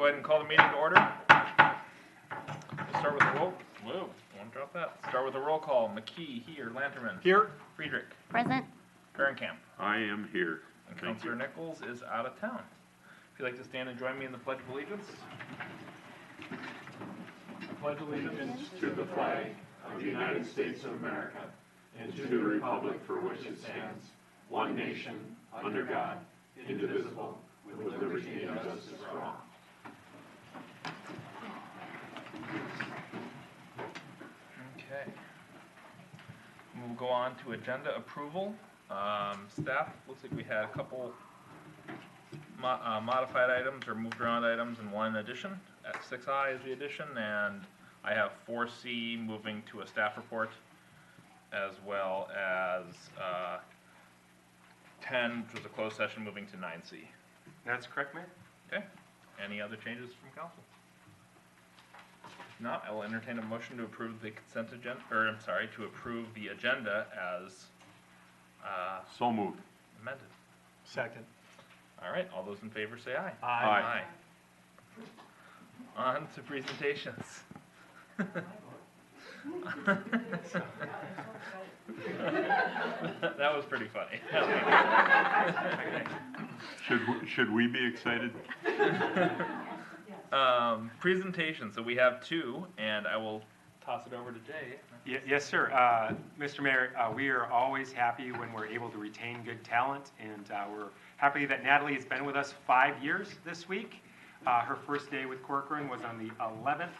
go ahead and call the meeting to order. We'll start with a roll. Whoa, won't drop that. Start with a roll call. McKee here, Lanterman Here. Friedrich, Present. Fahrenkamp, I am here. and Thank Councilor you. Nichols is out of town. If you'd like to stand and join me in the Pledge of Allegiance. I pledge allegiance To the flag of the United States of America and to the republic for which it stands, one nation, under God, indivisible, with liberty and justice for all. Okay. We'll go on to agenda approval. Staff, looks like we had a couple modified items or moved around items and one addition. At 6I is the addition, and I have 4C moving to a staff report, as well as 10, which was a closed session, moving to 9C. That's correct, Mayor. Okay. Any other changes from council? If not, I will entertain a motion to approve the consent agenda, or I'm sorry, to approve the agenda as So moved. amended. Second. All right, all those in favor say aye. Aye. On to presentations. That was pretty funny. Should we be excited? Presentation, so we have two, and I will toss it over to Jay. Yes, sir. Mr. Mayor, we are always happy when we're able to retain good talent, and we're happy that Natalie has been with us 5 years this week. Her first day with Corcoran was on the 11th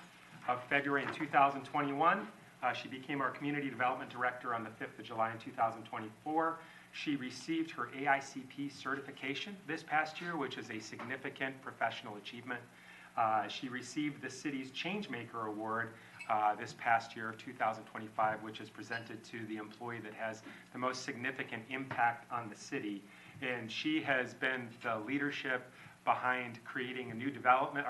of February in 2021. She became our Community Development Director on the 5th of July in 2024. She received her AICP certification this past year, which is a significant professional achievement. She received the city's Changemaker Award this past year of 2025, which is presented to the employee that has the most significant impact on the city. And she has been the leadership behind creating a new development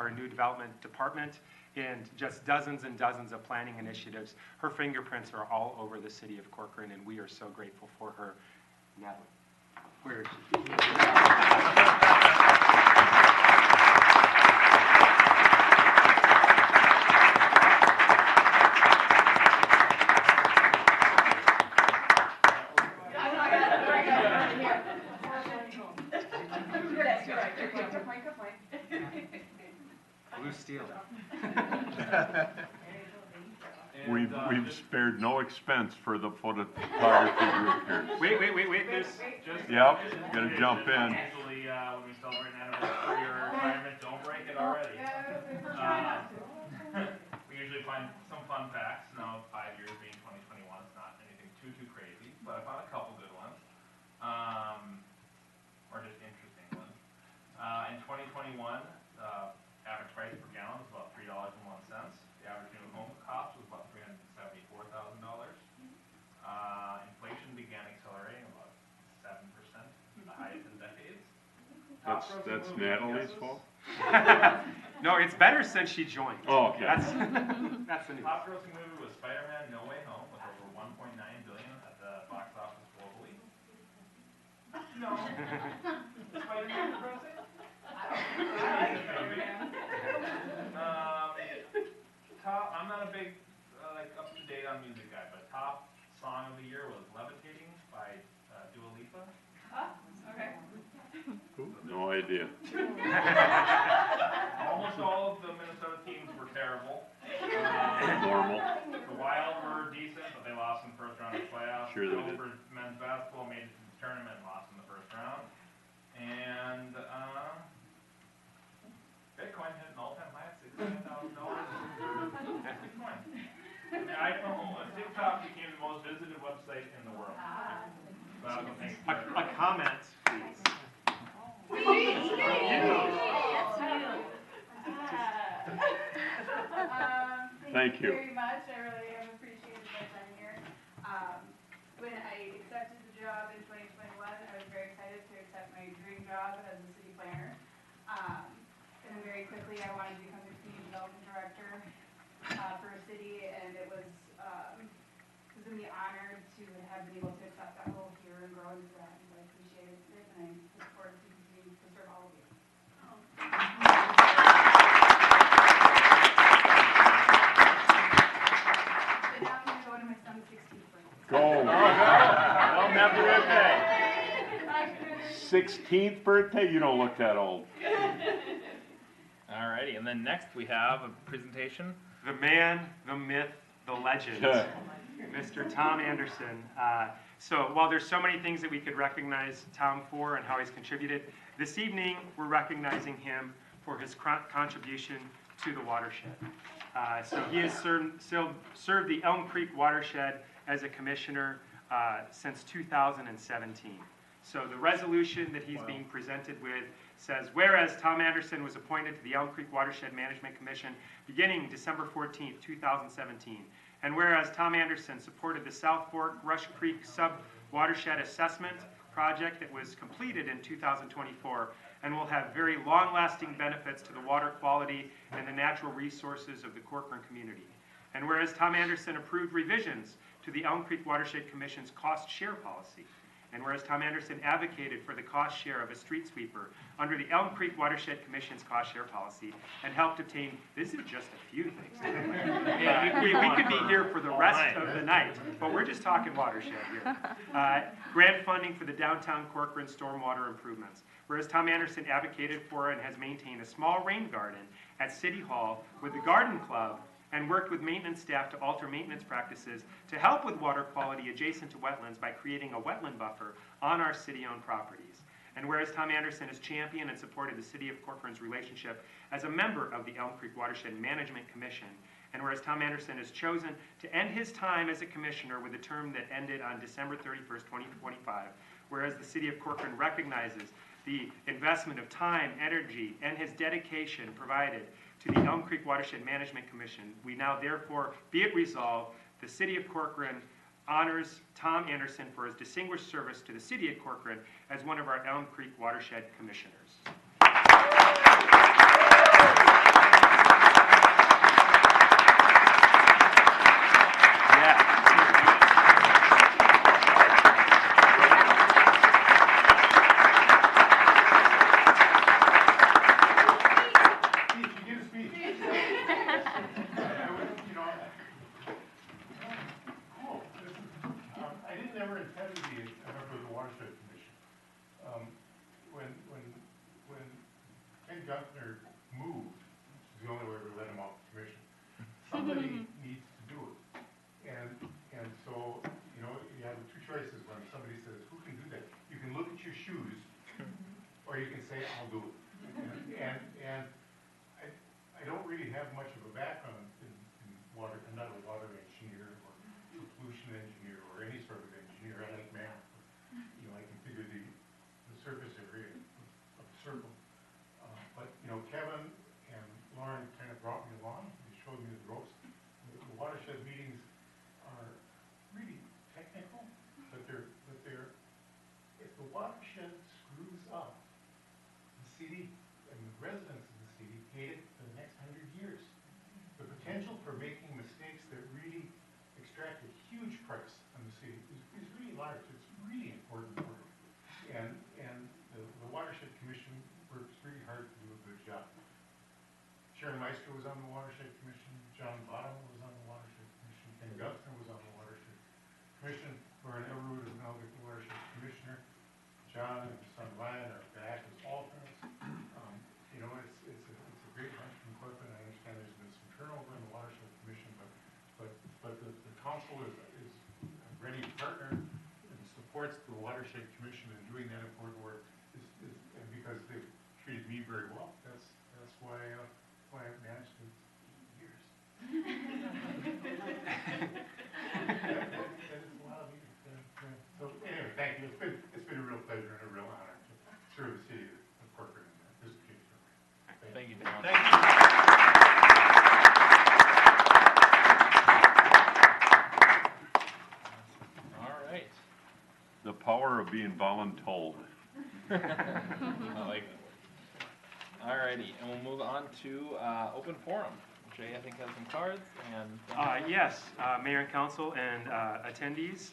department and just dozens and dozens of planning initiatives. Her fingerprints are all over the city of Corcoran, and we are so grateful for her. Natalie, where is she? Blue steel. We've spared no expense for the photography group here. Wait, there's Just Yep, gotta jump in. Usually, when we celebrate an anniversary or retirement, don't break it already. We usually find some fun facts. Now, 5 years being 2021, it's not anything too crazy, but I found a couple good ones, or just interesting ones. In 2021, average price per gallon was about $3.01. The average new home cost was about $374,000. Inflation began accelerating about 7%, the highest in decades. That's Natalie's fault? No, it's better since she joined. Oh, okay. That's the news. Top grossing movie was Spider-Man: No Way Home with over $1.9 billion at the box office globally. No. Spider-Man grossing? I'm not a big up to date on music guy, but top song of the year was "Levitating" by Dua Lipa. Okay. No idea. Almost all of the Minnesota teams were terrible. Normal. The Wild were decent, but they lost in the first round of the playoffs. Sure they did. For men's basketball, made it to the tournament and lost in the first round. And Bitcoin hit an all-time high at $69,000. Bitcoin. The iPhone, TikTok became the most visited website in the world. A comment, please. Thank you. Very much. I really have appreciated my time here. When I accepted the job in 2021, I was very excited to accept my dream job as a city planner. And very quickly, I wanted to become the community development director for a city, and it was going to be honored to have been able to accept that role here and grow into that. And I appreciate it, and I look forward to continuing to serve all of you. 16th birthday? You don't look that old. Alrighty, and then next we have a presentation. The man, the myth, the legend, Mr. Tom Anderson. So while there's so many things that we could recognize Tom for and how he's contributed, this evening we're recognizing him for his contribution to the watershed. So he has served the Elm Creek watershed as a commissioner since 2017. So the resolution that he's being presented with says, whereas Tom Anderson was appointed to the Elm Creek Watershed Management Commission beginning December 14th, 2017, and whereas Tom Anderson supported the South Fork Rush Creek Sub-Watershed Assessment project that was completed in 2024 and will have very long-lasting benefits to the water quality and the natural resources of the Corcoran community. And whereas Tom Anderson approved revisions to the Elm Creek Watershed Commission's cost share policy, and whereas Tom Anderson advocated for the cost share of a street sweeper under the Elm Creek Watershed Commission's cost share policy and helped obtain, this is just a few things. We could be here for the rest of the night, but we're just talking watershed here. Grant funding for the downtown Corcoran stormwater improvements. Whereas Tom Anderson advocated for and has maintained a small rain garden at City Hall with the Garden Club and worked with maintenance staff to alter maintenance practices to help with water quality adjacent to wetlands by creating a wetland buffer on our city-owned properties. And whereas Tom Anderson has championed and supported the City of Corcoran's relationship as a member of the Elm Creek Watershed Management Commission, and whereas Tom Anderson has chosen to end his time as a commissioner with a term that ended on December 31st, 2025, whereas the City of Corcoran recognizes the investment of time, energy, and his dedication provided to the Elm Creek Watershed Management Commission, we now therefore be it resolved, the City of Corcoran honors Tom Anderson for his distinguished service to the City of Corcoran as one of our Elm Creek Watershed Commissioners. Somebody needs to do it. And so, you know, you have two choices when somebody says, who can do that? You can look at your shoes, or you can say, I'll do it. And I don't really have much of a background in water. I'm not a water engineer or a pollution engineer or any sort of engineer. I like math. You know, I can figure the surface area of a circle. But, you know, Kevin and Lauren kind of brought me along. Showed me the ropes. The watershed meetings are really technical, but they're if the watershed screws up, the city and the residents of the city hate it for the next 100 years. The potential for making mistakes that really extract a huge price on the city is really large. It's really important work. And the Watershed Commission works really hard to do a good job. Sharon Meister was on the Watershed Commission, John Bottom was on the Watershed Commission, Ken Guthner was on the Watershed Commission, Lauren Everwood is now the Watershed Commissioner, John and his son Ryan are back as alternates. You know, it's a great bunch from Corcoran. I understand there's been some turnover in the Watershed Commission, but the council is a ready partner and supports the Watershed Commission in doing that important work, and because they've treated me very well. That's why I've managed it years. That is a lot of years. So anyway, thank you. It's been a real pleasure and a real honor to serve the city of Corcoran in this particular way. Thank you, Tom. Thank you. All right. The power of being voluntold. I like that. Alrighty, and we'll move on to open forum. Jay, I think, has some cards, and... Yes, Mayor and Council and attendees,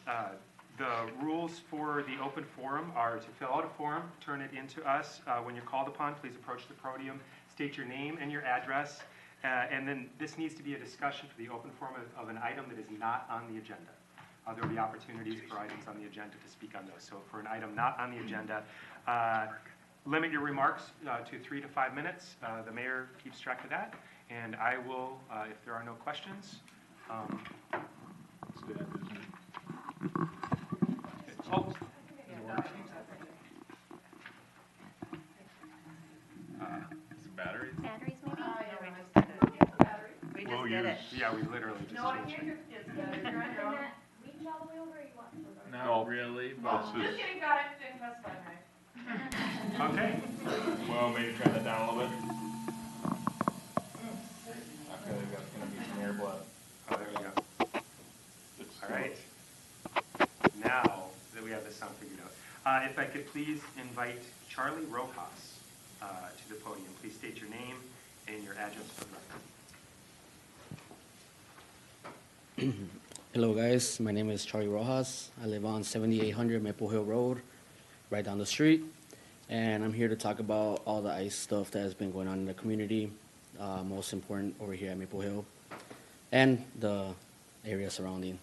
the rules for the open forum are to fill out a form, turn it into us. When you're called upon, please approach the podium, state your name and your address, and then this needs to be a discussion for the open forum of an item that is not on the agenda. There will be opportunities for items on the agenda to speak on those. So for an item not on the agenda, limit your remarks to 3 to 5 minutes. The mayor keeps track of that. And I will, if there are no questions. Let's do that, isn't it? Oh, Is it batteries? Batteries, maybe? We We'll use. yeah, we literally just No, I changed can't it. hear kids, you're on your own. Reach all the way over, you want to? Not really, but, Just kidding, got it, didn't specify, right? Okay. well, maybe turn that down a little bit. Okay, that's gonna be some air blood. Oh, there we go. All right. Now that we have this sound figured out, if I could please invite Charlie Rojas to the podium. Please state your name and your address for the record. Hello guys, my name is Charlie Rojas. I live on 7800 Maple Hill Road, right down the street. And I'm here to talk about all the ICE stuff that has been going on in the community, most important over here at Maple Hill, and the area surrounding.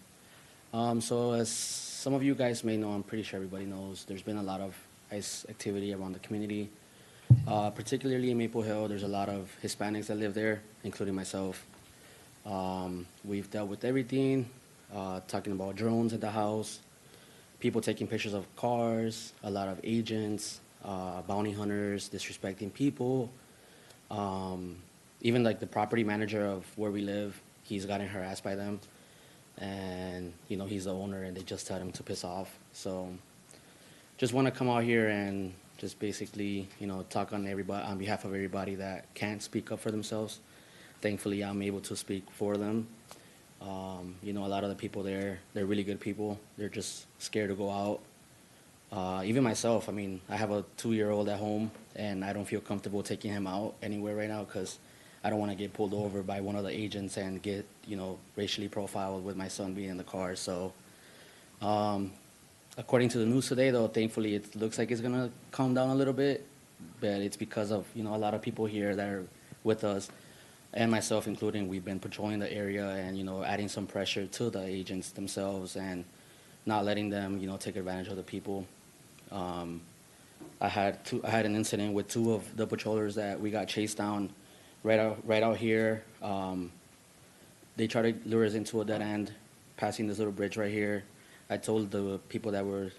So as some of you guys may know, I'm pretty sure everybody knows, there's been a lot of ICE activity around the community. Particularly in Maple Hill, there's a lot of Hispanics that live there, including myself. We've dealt with everything, talking about drones at the house, people taking pictures of cars, a lot of agents, bounty hunters, disrespecting people. Even like the property manager of where we live, he's gotten harassed by them. And, you know, he's the owner and they just tell him to piss off. So just want to come out here and just basically, you know, talk on everybody, on behalf of everybody that can't speak up for themselves. Thankfully, I'm able to speak for them. You know, a lot of the people there, they're really good people. They're just scared to go out. Even myself, I mean, I have a 2-year-old at home, and I don't feel comfortable taking him out anywhere right now because I don't want to get pulled over by one of the agents and get, you know, racially profiled with my son being in the car. So, according to the news today, though, thankfully, it looks like it's going to calm down a little bit, but it's because of, you know, a lot of people here that are with us, and myself including. We've been patrolling the area and, you know, adding some pressure to the agents themselves and not letting them, you know, take advantage of the people. I had an incident with 2 of the patrollers that we got chased down right out here. They tried to lure us into a dead end, passing this little bridge right here. I told the people that were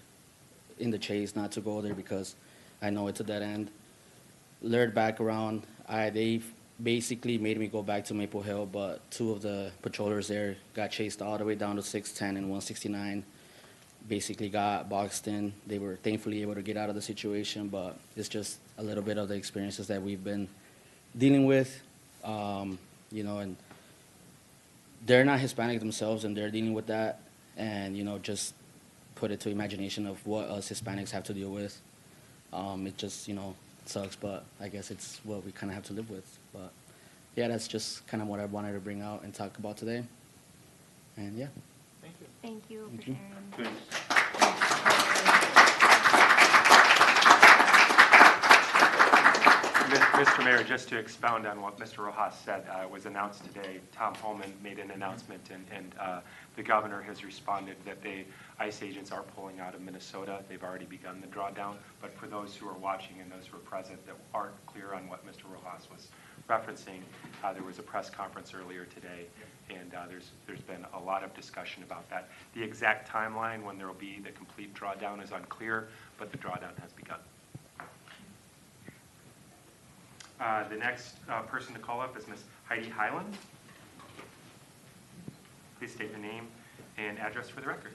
in the chase not to go there because I know it's a dead end. Lured back around, they basically made me go back to Maple Hill, but 2 of the patrollers there got chased all the way down to 610 and 169. Basically got boxed in. They were thankfully able to get out of the situation, but it's just a little bit of the experiences that we've been dealing with, you know, and they're not Hispanic themselves and they're dealing with that. And, you know, just put it to imagination of what us Hispanics have to deal with. It just, you know, sucks, but I guess it's what we kind of have to live with. But yeah, that's just kind of what I wanted to bring out and talk about today. And yeah. Thank you. Thank you Thank for you. sharing. Mr. Mayor, just to expound on what Mr. Rojas said, was announced today. Tom Holman made an announcement, and the governor has responded that ICE agents are pulling out of Minnesota. They've already begun the drawdown. But for those who are watching and those who are present that aren't clear on what Mr. Rojas was referencing, there was a press conference earlier today, and there's been a lot of discussion about that. The exact timeline when there will be the complete drawdown is unclear, but the drawdown has begun. The next person to call up is Ms. Heidi Highland. Please state your name and address for the record.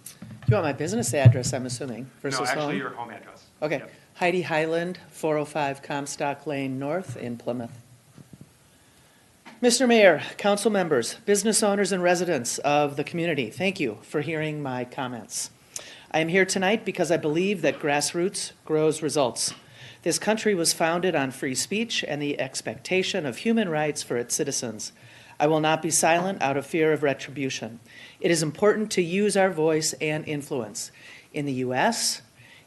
Do you want my business address, I'm assuming, versus No, home? actually your home address. Okay. Yep. Heidi Highland, 405 Comstock Lane North in Plymouth. Mr. Mayor, council members, business owners, and residents of the community, thank you for hearing my comments. I am here tonight because I believe that grassroots grows results. This country was founded on free speech and the expectation of human rights for its citizens. I will not be silent out of fear of retribution. It is important to use our voice and influence. In the U.S.,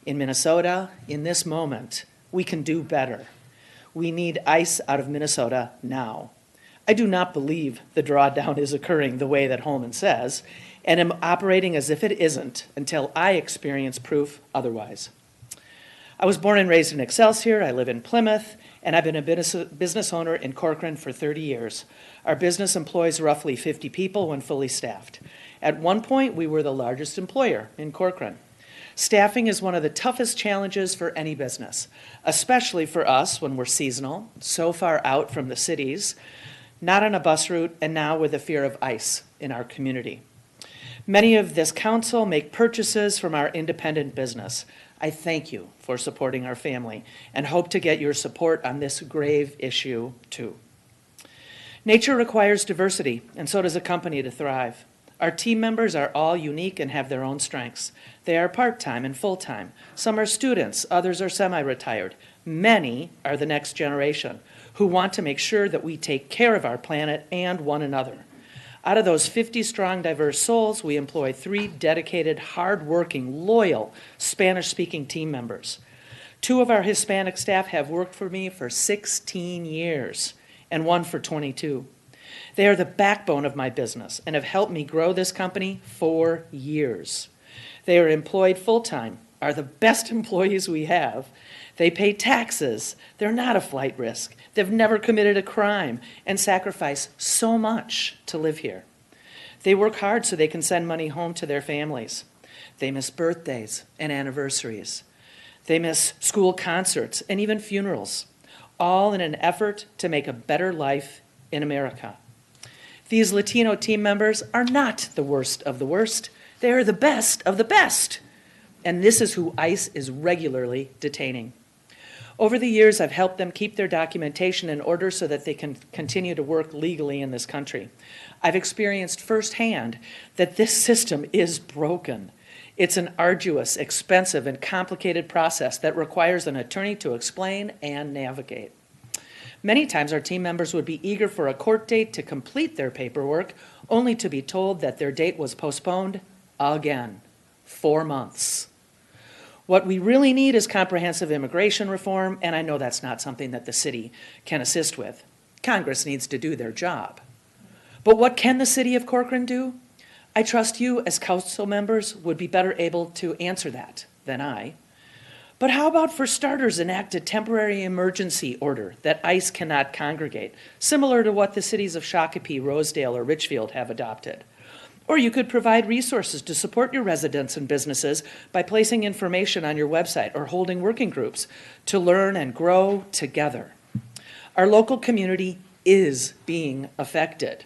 in Minnesota, in this moment, we can do better. We need ICE out of Minnesota now. I do not believe the drawdown is occurring the way that Holman says, and am operating as if it isn't until I experience proof otherwise. I was born and raised in Excelsior. I live in Plymouth, and I've been a business owner in Corcoran for 30 years. Our business employs roughly 50 people when fully staffed. At one point, we were the largest employer in Corcoran. Staffing is one of the toughest challenges for any business, especially for us when we're seasonal, so far out from the cities, not on a bus route, and now with the fear of ICE in our community. Many of this council make purchases from our independent business. I thank you for supporting our family and hope to get your support on this grave issue too. Nature requires diversity, and so does a company to thrive. Our team members are all unique and have their own strengths. They are part-time and full-time. Some are students, others are semi-retired. Many are the next generation who want to make sure that we take care of our planet and one another. Out of those 50-strong diverse souls, we employ 3 dedicated, hard-working, loyal Spanish-speaking team members. 2 of our Hispanic staff have worked for me for 16 years, and 1 for 22. They are the backbone of my business and have helped me grow this company for years. They are employed full-time, are the best employees we have. They pay taxes. They're not a flight risk. They've never committed a crime and sacrifice so much to live here. They work hard so they can send money home to their families. They miss birthdays and anniversaries. They miss school concerts and even funerals, all in an effort to make a better life in America. These Latino team members are not the worst of the worst. They are the best of the best. And this is who ICE is regularly detaining. Over the years, I've helped them keep their documentation in order so that they can continue to work legally in this country. I've experienced firsthand that this system is broken. It's an arduous, expensive, and complicated process that requires an attorney to explain and navigate. Many times our team members would be eager for a court date to complete their paperwork, only to be told that their date was postponed again, 4 months. What we really need is comprehensive immigration reform, and I know that's not something that the city can assist with. Congress needs to do their job. But what can the city of Corcoran do? I trust you as council members would be better able to answer that than I. But how about, for starters, enact a temporary emergency order that ICE cannot congregate, similar to what the cities of Shakopee, Rosedale, or Richfield have adopted? Or you could provide resources to support your residents and businesses by placing information on your website or holding working groups to learn and grow together. Our local community is being affected,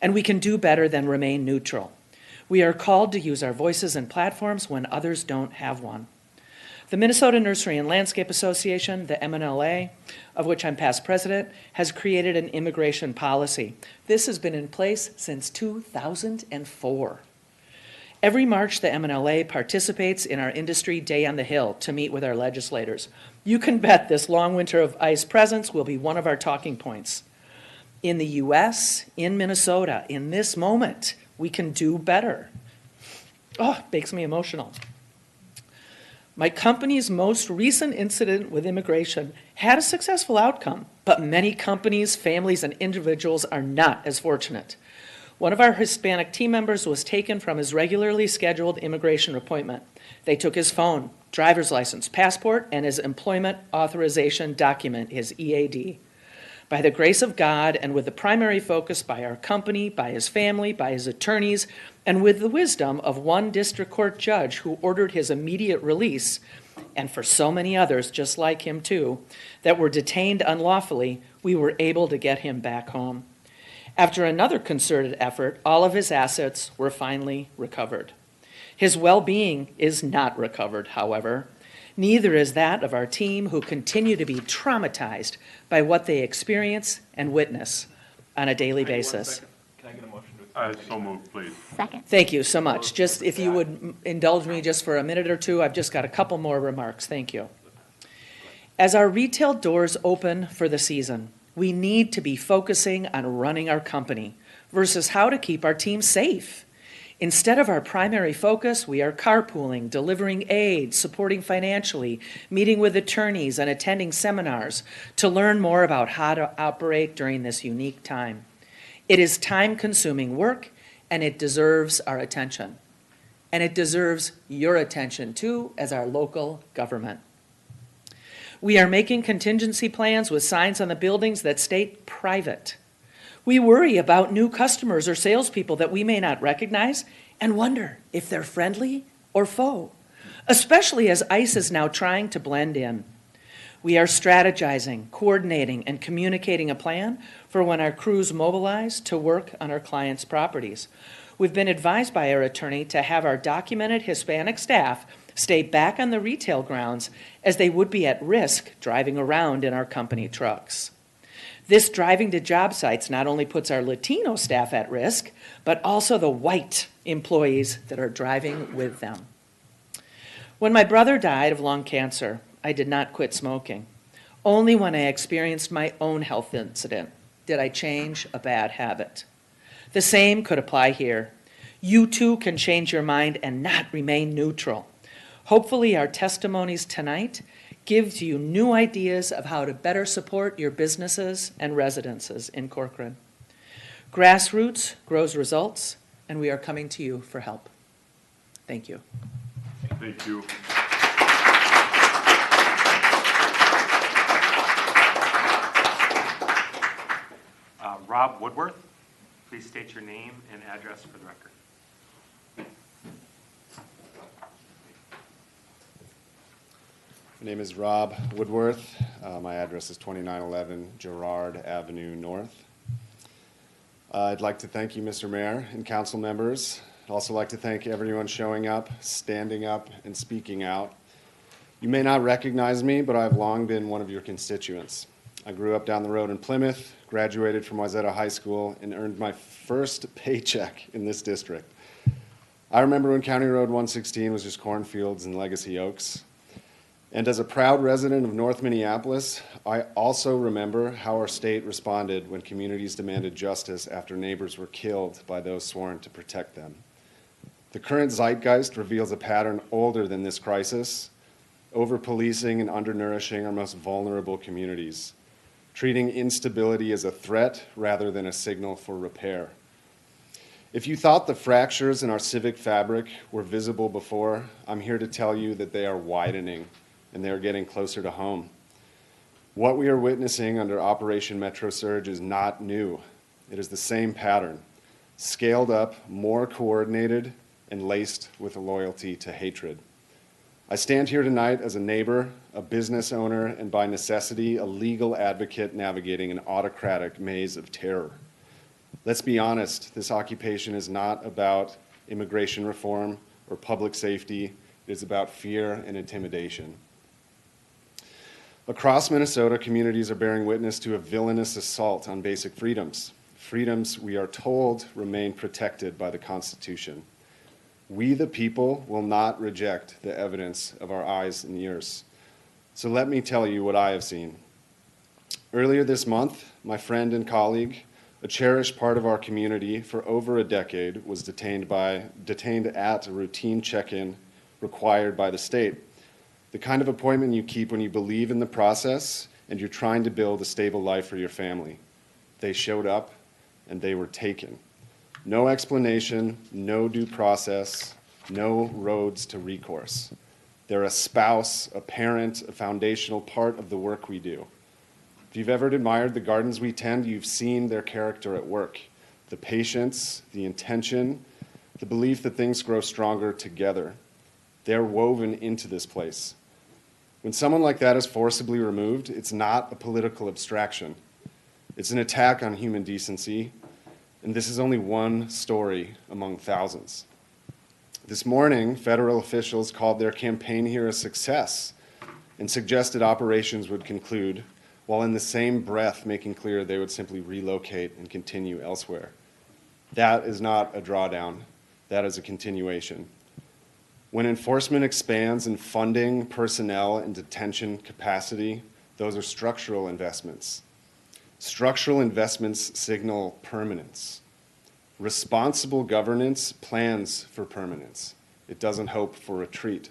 and we can do better than remain neutral. We are called to use our voices and platforms when others don't have one. The Minnesota Nursery and Landscape Association, the MNLA, of which I'm past president, has created an immigration policy. This has been in place since 2004. Every March, the MNLA participates in our Industry Day on the Hill to meet with our legislators. You can bet this long winter of ICE presence will be one of our talking points. In the U.S., in Minnesota, in this moment, we can do better. Oh, it makes me emotional. My company's most recent incident with immigration had a successful outcome, but many companies, families, and individuals are not as fortunate. One of our Hispanic team members was taken from his regularly scheduled immigration appointment. They took his phone, driver's license, passport, and his employment authorization document, his EAD. By the grace of God, and with the primary focus by our company, by his family, by his attorneys, and with the wisdom of one district court judge who ordered his immediate release, and for so many others just like him too, that were detained unlawfully, we were able to get him back home. After another concerted effort, all of his assets were finally recovered. His well-being is not recovered, however. Neither is that of our team, who continue to be traumatized by what they experience and witness on a daily basis. Can I get a motion to accept? So moved, please. Second. Thank you so much. Just if you would indulge me just for a minute or two, I've just got a couple more remarks. Thank you. As our retail doors open for the season, we need to be focusing on running our company versus how to keep our team safe. Instead of our primary focus, we are carpooling, delivering aid, supporting financially, meeting with attorneys, and attending seminars to learn more about how to operate during this unique time. It is time-consuming work, and it deserves our attention. And it deserves your attention, too, as our local government. We are making contingency plans with signs on the buildings that state private. We worry about new customers or salespeople that we may not recognize and wonder if they're friendly or foe, especially as ICE is now trying to blend in. We are strategizing, coordinating, and communicating a plan for when our crews mobilize to work on our clients' properties. We've been advised by our attorney to have our documented Hispanic staff stay back on the retail grounds as they would be at risk driving around in our company trucks. This driving to job sites not only puts our Latino staff at risk, but also the white employees that are driving with them. When my brother died of lung cancer, I did not quit smoking. Only when I experienced my own health incident did I change a bad habit. The same could apply here. You too can change your mind and not remain neutral. Hopefully our testimonies tonight gives you new ideas of how to better support your businesses and residences in Corcoran. Grassroots grows results, and we are coming to you for help. Thank you. Thank you. Rob Woodworth, please state your name and address for the record. My name is Rob Woodworth. My address is 2911 Girard Avenue North. I'd like to thank you, Mr. Mayor and council members. I'd also like to thank everyone showing up, standing up, and speaking out. You may not recognize me, but I've long been one of your constituents. I grew up down the road in Plymouth, graduated from Wayzata High School, and earned my first paycheck in this district. I remember when County Road 116 was just cornfields and Legacy Oaks. And as a proud resident of North Minneapolis, I also remember how our state responded when communities demanded justice after neighbors were killed by those sworn to protect them. The current zeitgeist reveals a pattern older than this crisis, over-policing and undernourishing our most vulnerable communities, treating instability as a threat rather than a signal for repair. If you thought the fractures in our civic fabric were visible before, I'm here to tell you that they are widening and they are getting closer to home. What we are witnessing under Operation Metro Surge is not new. It is the same pattern, scaled up, more coordinated, and laced with a loyalty to hatred. I stand here tonight as a neighbor, a business owner, and by necessity, a legal advocate navigating an autocratic maze of terror. Let's be honest, this occupation is not about immigration reform or public safety. It is about fear and intimidation. Across Minnesota, communities are bearing witness to a villainous assault on basic freedoms. Freedoms we are told remain protected by the Constitution. We, the people, will not reject the evidence of our eyes and ears. So let me tell you what I have seen. Earlier this month, my friend and colleague, a cherished part of our community for over a decade, was detained at a routine check-in required by the state. The kind of appointment you keep when you believe in the process and you're trying to build a stable life for your family. They showed up and they were taken. No explanation, no due process, no roads to recourse. They're a spouse, a parent, a foundational part of the work we do. If you've ever admired the gardens we tend, you've seen their character at work. The patience, the intention, the belief that things grow stronger together. They're woven into this place. When someone like that is forcibly removed, it's not a political abstraction. It's an attack on human decency, and this is only one story among thousands. This morning, federal officials called their campaign here a success and suggested operations would conclude, while in the same breath making clear they would simply relocate and continue elsewhere. That is not a drawdown. That is a continuation. When enforcement expands in funding, personnel, and detention capacity, those are structural investments. Structural investments signal permanence. Responsible governance plans for permanence. It doesn't hope for retreat.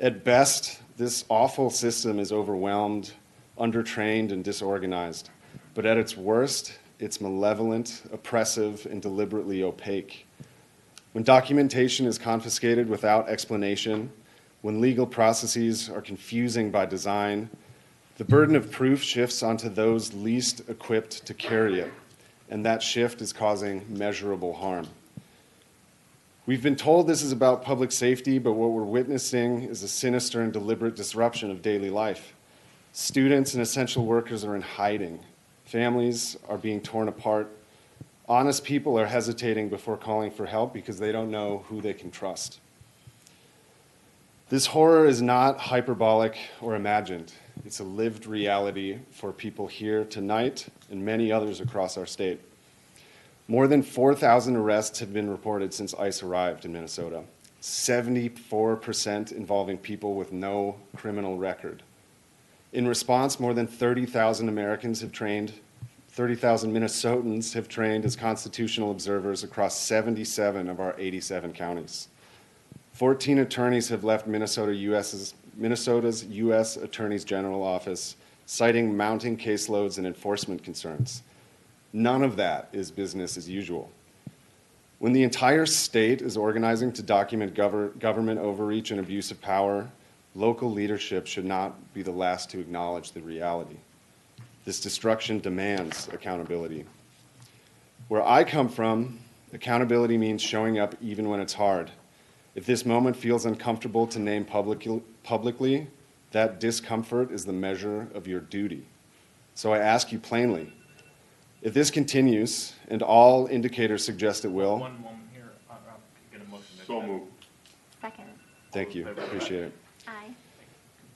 At best, this awful system is overwhelmed, undertrained, and disorganized. But at its worst, it's malevolent, oppressive, and deliberately opaque. When documentation is confiscated without explanation, when legal processes are confusing by design, the burden of proof shifts onto those least equipped to carry it, and that shift is causing measurable harm. We've been told this is about public safety, but what we're witnessing is a sinister and deliberate disruption of daily life. Students and essential workers are in hiding. Families are being torn apart. Honest people are hesitating before calling for help because they don't know who they can trust. This horror is not hyperbolic or imagined. It's a lived reality for people here tonight and many others across our state. More than 4,000 arrests have been reported since ICE arrived in Minnesota, 74% involving people with no criminal record. In response, more than 30,000 Americans have trained, 30,000 Minnesotans have trained as constitutional observers across 77 of our 87 counties. 14 attorneys have left Minnesota's U.S. Attorney's General Office, citing mounting caseloads and enforcement concerns. None of that is business as usual. When the entire state is organizing to document government overreach and abuse of power, local leadership should not be the last to acknowledge the reality. This destruction demands accountability. Where I come from, accountability means showing up even when it's hard. If this moment feels uncomfortable to name publicly, that discomfort is the measure of your duty. So I ask you plainly, if this continues, and all indicators suggest it will. One moment here, I'll get a motion. So moved. Second. Thank you, appreciate it. Aye.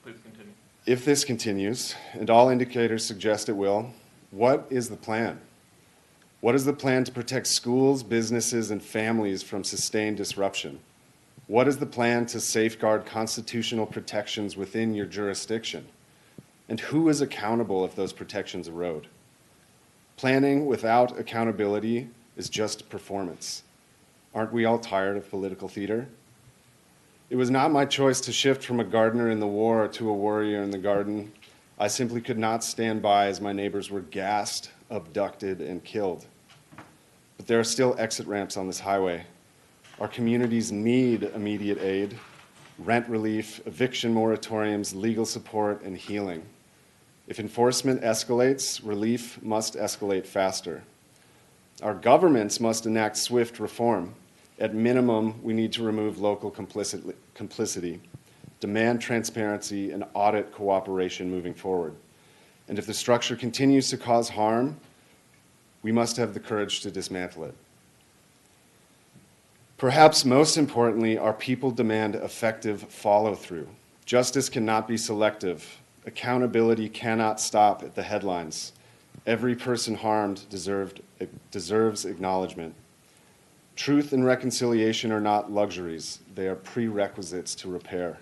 Please continue. If this continues, and all indicators suggest it will, what is the plan? What is the plan to protect schools, businesses, and families from sustained disruption? What is the plan to safeguard constitutional protections within your jurisdiction? And who is accountable if those protections erode? Planning without accountability is just performance. Aren't we all tired of political theater? It was not my choice to shift from a gardener in the war to a warrior in the garden. I simply could not stand by as my neighbors were gassed, abducted, and killed. But there are still exit ramps on this highway. Our communities need immediate aid, rent relief, eviction moratoriums, legal support, and healing. If enforcement escalates, relief must escalate faster. Our governments must enact swift reform. At minimum, we need to remove local complicity, demand transparency, and audit cooperation moving forward. And if the structure continues to cause harm, we must have the courage to dismantle it. Perhaps most importantly, our people demand effective follow-through. Justice cannot be selective. Accountability cannot stop at the headlines. Every person harmed deserves acknowledgement. Truth and reconciliation are not luxuries. They are prerequisites to repair.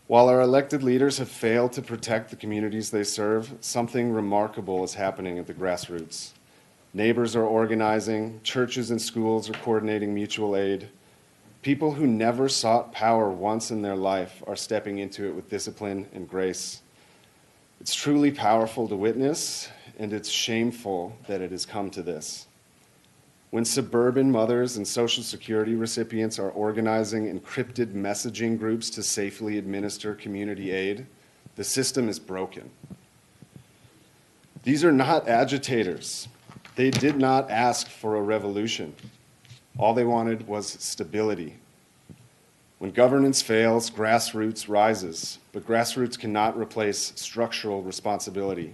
While our elected leaders have failed to protect the communities they serve, something remarkable is happening at the grassroots. Neighbors are organizing, churches and schools are coordinating mutual aid. People who never sought power once in their life are stepping into it with discipline and grace. It's truly powerful to witness, and it's shameful that it has come to this. When suburban mothers and Social Security recipients are organizing encrypted messaging groups to safely administer community aid, the system is broken. These are not agitators. They did not ask for a revolution. All they wanted was stability. When governance fails, grassroots rises, but grassroots cannot replace structural responsibility.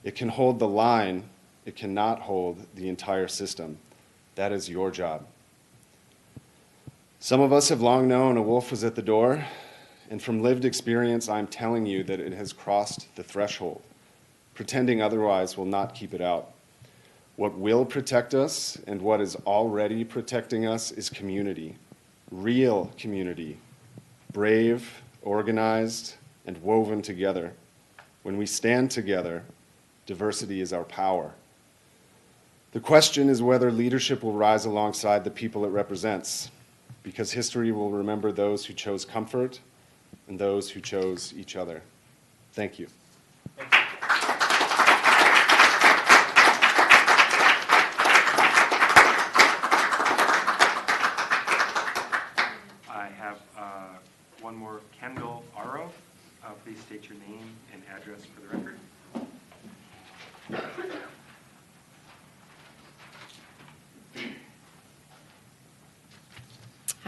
It can hold the line, it cannot hold the entire system. That is your job. Some of us have long known a wolf was at the door, and from lived experience, I'm telling you that it has crossed the threshold. Pretending otherwise will not keep it out. What will protect us and what is already protecting us is community, real community, brave, organized, and woven together. When we stand together, diversity is our power. The question is whether leadership will rise alongside the people it represents, because history will remember those who chose comfort and those who chose each other. Thank you.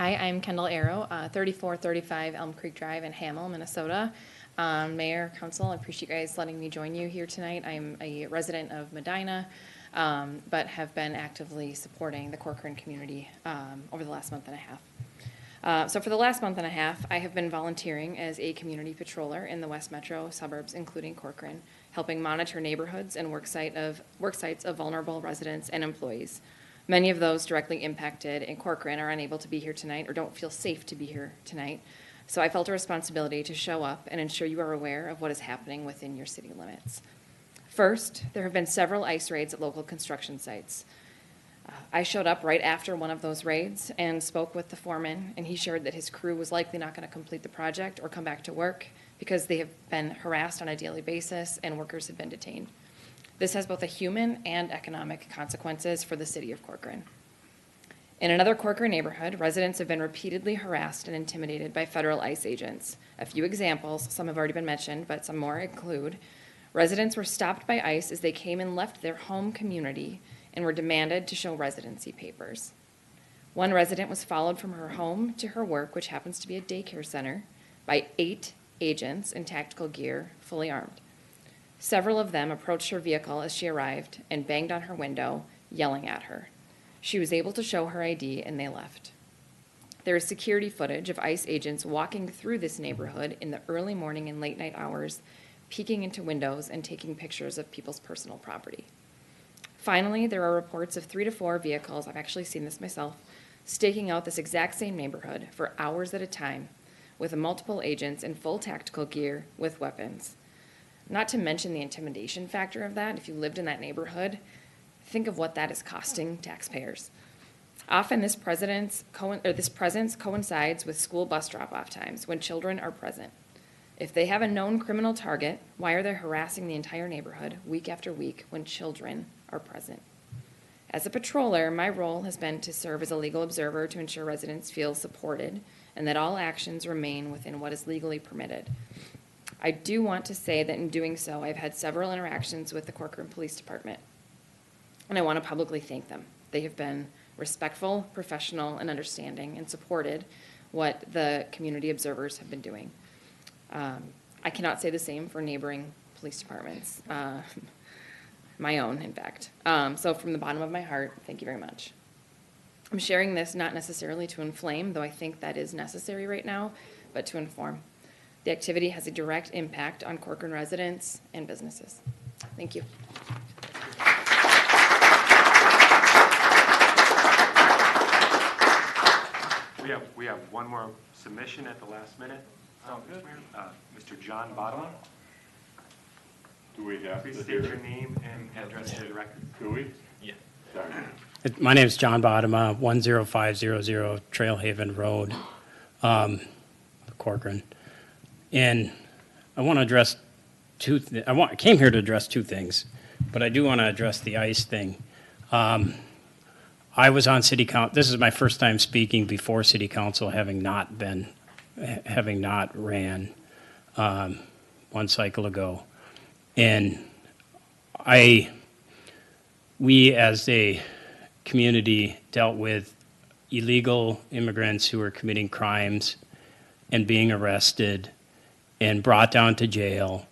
Hi, I'm Kendall Arrow, 3435 Elm Creek Drive in Hamel, Minnesota. Mayor, Council, I appreciate you guys letting me join you here tonight. I'm a resident of Medina, but have been actively supporting the Corcoran community over the last month and a half. So for the last month and a half, I have been volunteering as a community patroller in the West Metro suburbs, including Corcoran, helping monitor neighborhoods and work sites of vulnerable residents and employees. Many of those directly impacted in Corcoran are unable to be here tonight or don't feel safe to be here tonight. So I felt a responsibility to show up and ensure you are aware of what is happening within your city limits. First, there have been several ice raids at local construction sites. I showed up right after one of those raids and spoke with the foreman, and he shared that his crew was likely not going to complete the project or come back to work because they have been harassed on a daily basis and workers have been detained. This has both a human and economic consequences for the city of Corcoran. In another Corcoran neighborhood, residents have been repeatedly harassed and intimidated by federal ICE agents. A few examples, some have already been mentioned, but some more include residents were stopped by ICE as they came and left their home community and were demanded to show residency papers. One resident was followed from her home to her work, which happens to be a daycare center, by 8 agents in tactical gear, fully armed. Several of them approached her vehicle as she arrived and banged on her window, yelling at her. She was able to show her ID and they left. There is security footage of ICE agents walking through this neighborhood in the early morning and late night hours, peeking into windows and taking pictures of people's personal property. Finally, there are reports of 3 to 4 vehicles, I've actually seen this myself, staking out this exact same neighborhood for hours at a time with multiple agents in full tactical gear with weapons. Not to mention the intimidation factor of that. If you lived in that neighborhood, think of what that is costing taxpayers. Often this presence coincides with school bus drop-off times when children are present. If they have a known criminal target, why are they harassing the entire neighborhood week after week when children are present? As a patroller, my role has been to serve as a legal observer to ensure residents feel supported and that all actions remain within what is legally permitted. I do want to say that in doing so, I've had several interactions with the Corcoran Police Department, and I want to publicly thank them. They have been respectful, professional, and understanding, and supported what the community observers have been doing. I cannot say the same for neighboring police departments, my own, in fact. So from the bottom of my heart, thank you very much. I'm sharing this not necessarily to inflame, though I think that is necessary right now, but to inform. The activity has a direct impact on Corcoran residents and businesses. Thank you. We have one more submission at the last minute. Mr. John Bottom. Do we have Please to state hear your it? name and address for the record. Do we? Yeah. Sorry. My name is John Bottom, 10500 Trailhaven Road, Corcoran. And I want to address I came here to address 2 things, but I do want to address the ICE thing. I was on city council. This is my first time speaking before city council, having not ran one cycle ago. And we as a community dealt with illegal immigrants who were committing crimes and being arrested and brought down to jail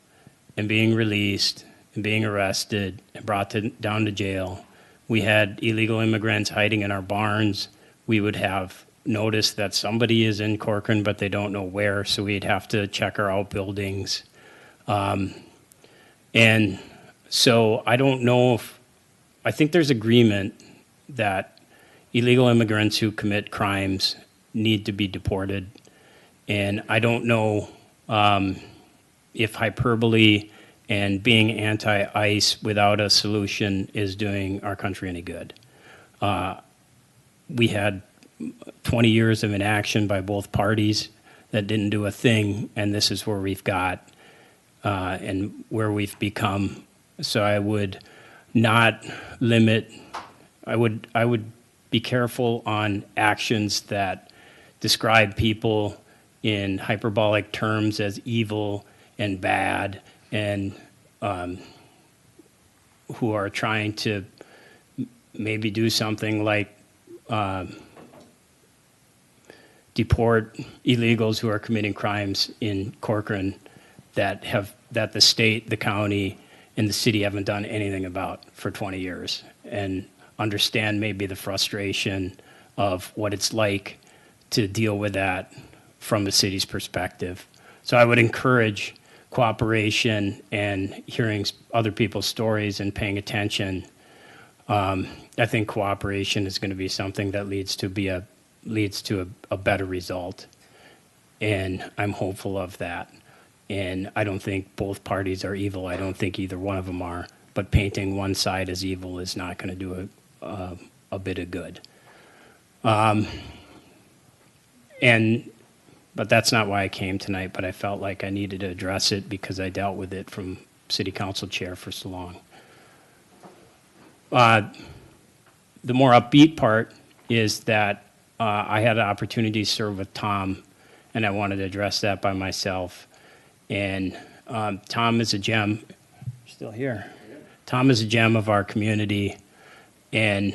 and being released and being arrested and brought down to jail. We had illegal immigrants hiding in our barns. We would have notice that somebody is in Corcoran, but they don't know where, so we'd have to check our outbuildings. And so I don't know I think there's agreement that illegal immigrants who commit crimes need to be deported. And I don't know if hyperbole and being anti-ICE without a solution is doing our country any good. We had 20 years of inaction by both parties that didn't do a thing, and this is where we've got and where we've become. So I would not limit, I would be careful on actions that describe people in hyperbolic terms as evil and bad and who are trying to maybe do something like deport illegals who are committing crimes in Corcoran that the state, the county, and the city haven't done anything about for 20 years, and understand maybe the frustration of what it's like to deal with that from the city's perspective. So I would encourage cooperation and hearing other people's stories and paying attention. I think cooperation is going to be something that leads to a better result, and I'm hopeful of that. And I don't think both parties are evil. I don't think either one of them are. But painting one side as evil is not going to do a bit of good. But that's not why I came tonight. But I felt like I needed to address it because I dealt with it from city council chair for so long. The more upbeat part is that I had an opportunity to serve with Tom, and I wanted to address that by myself. And Tom is a gem. Still here. Tom is a gem of our community, and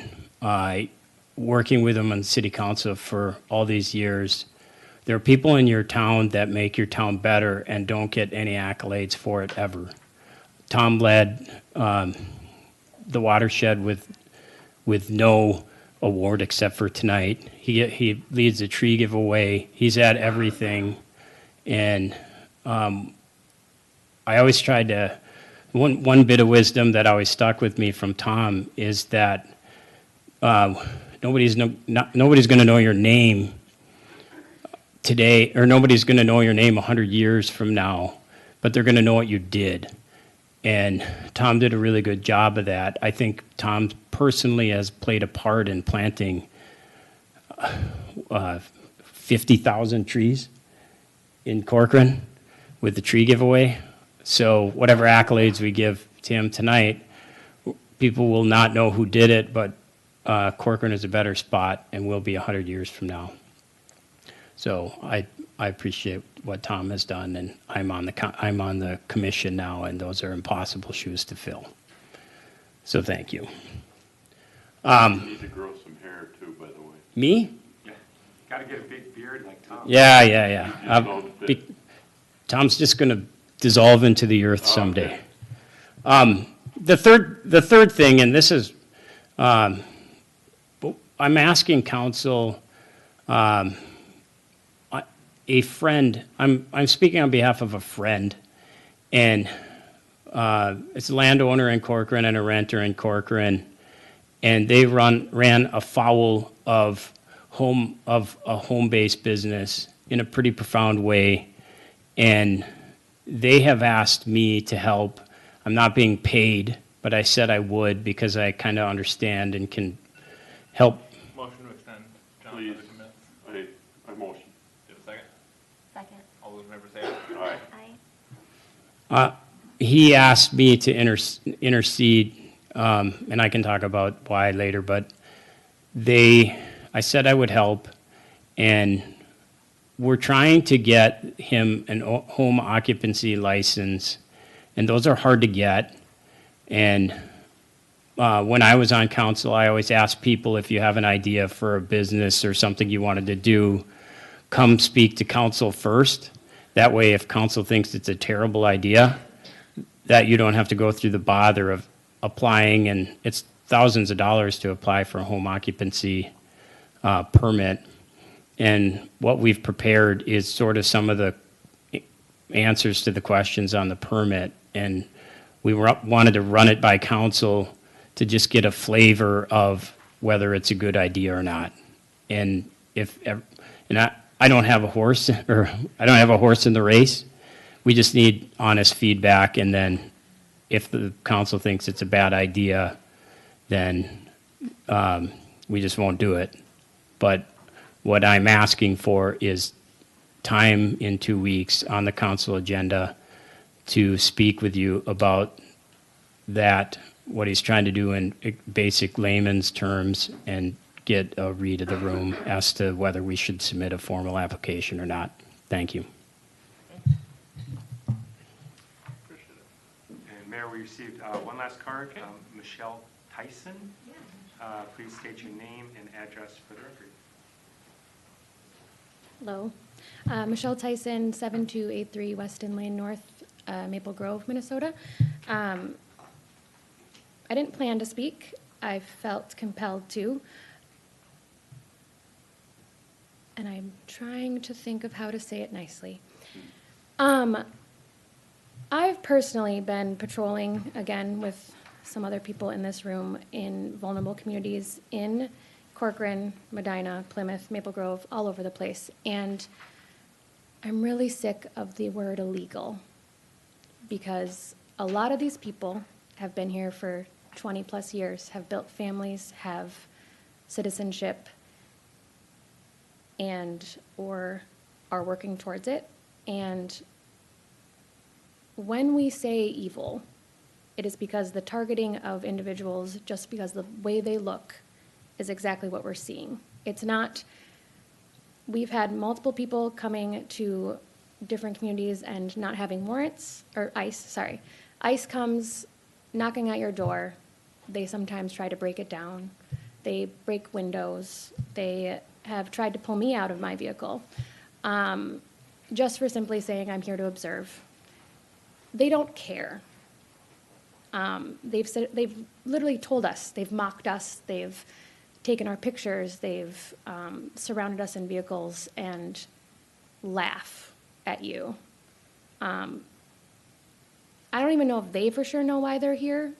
working with him on city council for all these years, there are people in your town that make your town better and don't get any accolades for it ever. Tom led the watershed with no award except for tonight. He leads the tree giveaway. He's at everything, and I always tried to. One bit of wisdom that always stuck with me from Tom is that nobody's going to know your name today, or nobody's going to know your name 100 years from now, but they're going to know what you did. And Tom did a really good job of that. I think Tom personally has played a part in planting 50,000 trees in Corcoran with the tree giveaway. So whatever accolades we give to him tonight, people will not know who did it, but Corcoran is a better spot and will be 100 years from now. So I appreciate what Tom has done, and I'm on the commission now, and those are impossible shoes to fill. So thank you. You need to grow some hair too, by the way. Me? Yeah. Got to get a big beard like Tom. Yeah. Tom's just going to dissolve into the earth someday. Okay. The third thing, and this is, I'm asking council, a friend, I'm speaking on behalf of a friend, and it's a landowner in Corcoran and a renter in Corcoran, and they ran afoul of a home-based business in a pretty profound way, and they have asked me to help. I'm not being paid, but I said I would because I kind of understand and can help. Motion to extend John Please. for the commit. I motion. Do a second? Second. All those in favor say aye. Aye. Aye. He asked me to intercede, and I can talk about why later, but I said I would help, and we're trying to get him an home occupancy license, and those are hard to get. And when I was on council, I always asked people, if you have an idea for a business or something you wanted to do, come speak to council first. That way, if council thinks it's a terrible idea, that you don't have to go through the bother of applying, and it's thousands of dollars to apply for a home occupancy permit. And what we've prepared is sort of some of the answers to the questions on the permit. And we wanted to run it by council to just get a flavor of whether it's a good idea or not. And I don't have a horse, or I don't have a horse in the race. We just need honest feedback, and then if the council thinks it's a bad idea, then we just won't do it. But what I'm asking for is time in 2 weeks on the council agenda to speak with you about that, what he's trying to do in basic layman's terms, and get a read of the room as to whether we should submit a formal application or not. Thank you. And Mayor, we received one last card, Michelle Tyson. Please state your name and address for the record. Hello. Michelle Tyson, 7283 Weston Lane North, Maple Grove, Minnesota. I didn't plan to speak. I felt compelled to. And I'm trying to think of how to say it nicely. I've personally been patrolling, again, with some other people in this room in vulnerable communities in Corcoran, Medina, Plymouth, Maple Grove, all over the place. And I'm really sick of the word illegal because a lot of these people have been here for 20 plus years, have built families, have citizenship, and or are working towards it. And when we say evil, it is because the targeting of individuals, just because the way they look, is exactly what we're seeing. It's not, we've had multiple people coming to different communities and not having warrants, or ICE, sorry. ICE comes knocking at your door. They sometimes try to break it down. They break windows. They have tried to pull me out of my vehicle, just for simply saying I'm here to observe. They don't care. They've literally told us, they've mocked us, they've taken our pictures, they've surrounded us in vehicles and laugh at you. I don't even know if they for sure know why they're here,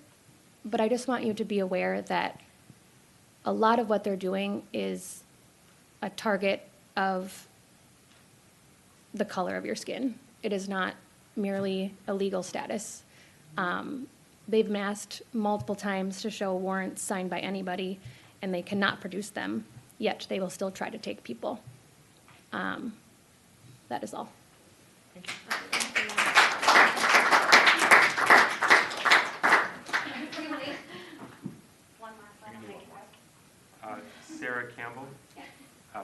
but I just want you to be aware that a lot of what they're doing is a target of the color of your skin. It is not merely a legal status. They've masked multiple times to show warrants signed by anybody, and they cannot produce them, yet they will still try to take people. That is all. Sarah Campbell,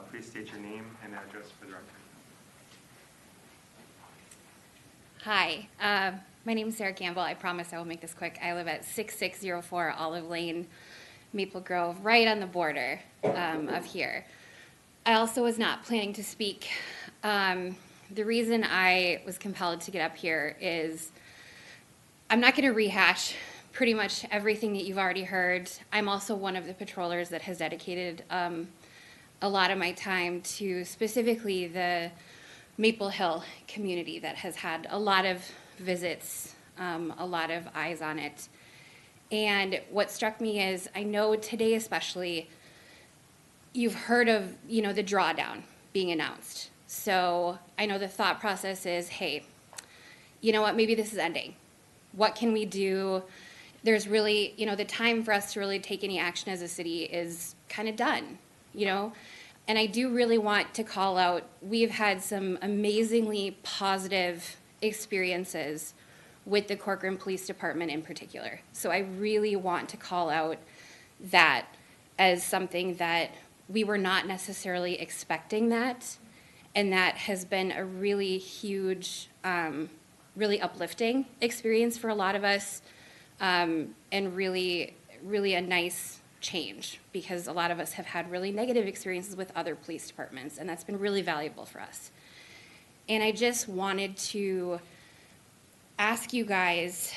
please state your name and address for the record. Hi, my name is Sarah Campbell. I promise I will make this quick. I live at 6604 Olive Lane, Maple Grove, right on the border of here. I also was not planning to speak. The reason I was compelled to get up here is I'm not going to rehash pretty much everything that you've already heard. I'm also one of the patrollers that has dedicated a lot of my time to specifically the Maple Hill community that has had a lot of visits, a lot of eyes on it. And what struck me is, I know today especially, you've heard of, the drawdown being announced. So I know the thought process is, hey, you know what, maybe this is ending. What can we do? There's really, the time for us to really take any action as a city is kind of done, And I do really want to call out, we've had some amazingly positive experiences with the Corcoran Police Department in particular. So I really want to call out that as something that we were not necessarily expecting that, and that has been a really huge, really uplifting experience for a lot of us, and really, really a nice change, because a lot of us have had really negative experiences with other police departments, and that's been really valuable for us. And I just wanted to ask you guys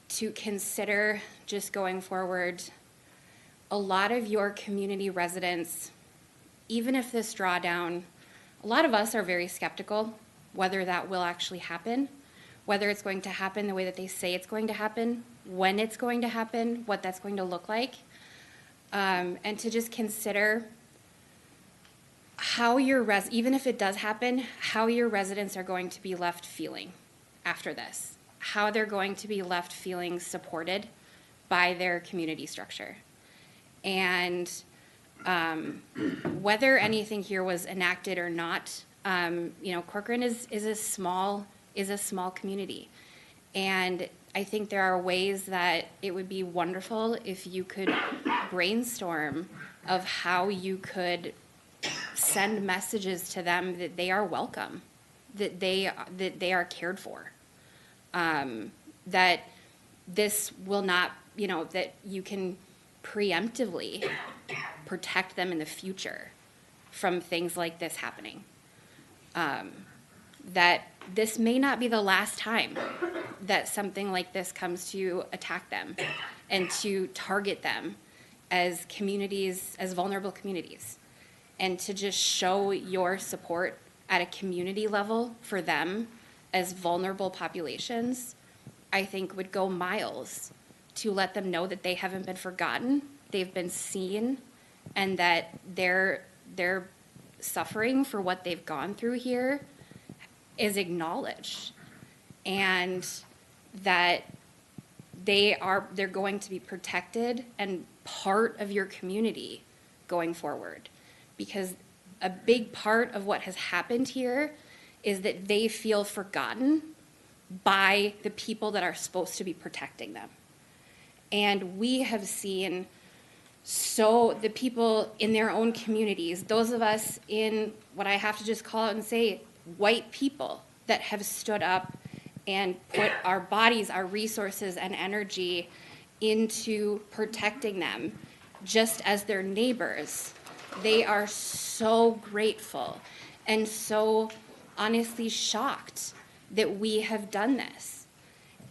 to consider, just going forward, a lot of your community residents, even if this drawdown, a lot of us are very skeptical whether that will actually happen, whether it's going to happen the way that they say it's going to happen, when it's going to happen, what that's going to look like. And to just consider how even if it does happen, how your residents are going to be left feeling after this, how they're going to be left feeling supported by their community structure. And whether anything here was enacted or not, Corcoran is a small community. And I think there are ways that it would be wonderful if you could brainstorm of how you could send messages to them that they are welcome, that they are cared for, that this will not, that you can preemptively protect them in the future from things like this happening. that this may not be the last time that something like this comes to attack them and to target them as communities, as vulnerable communities, and to just show your support at a community level for them as vulnerable populations, I think would go miles to let them know that they haven't been forgotten, they've been seen, and that their suffering for what they've gone through here is acknowledged, and that they're going to be protected and part of your community going forward. Because a big part of what has happened here is that they feel forgotten by the people that are supposed to be protecting them. And we have seen the people in their own communities, those of us in what I have to just call out and say, white people that have stood up and put our bodies, our resources, and energy into protecting them, just as their neighbors. They are so grateful and so honestly shocked that we have done this.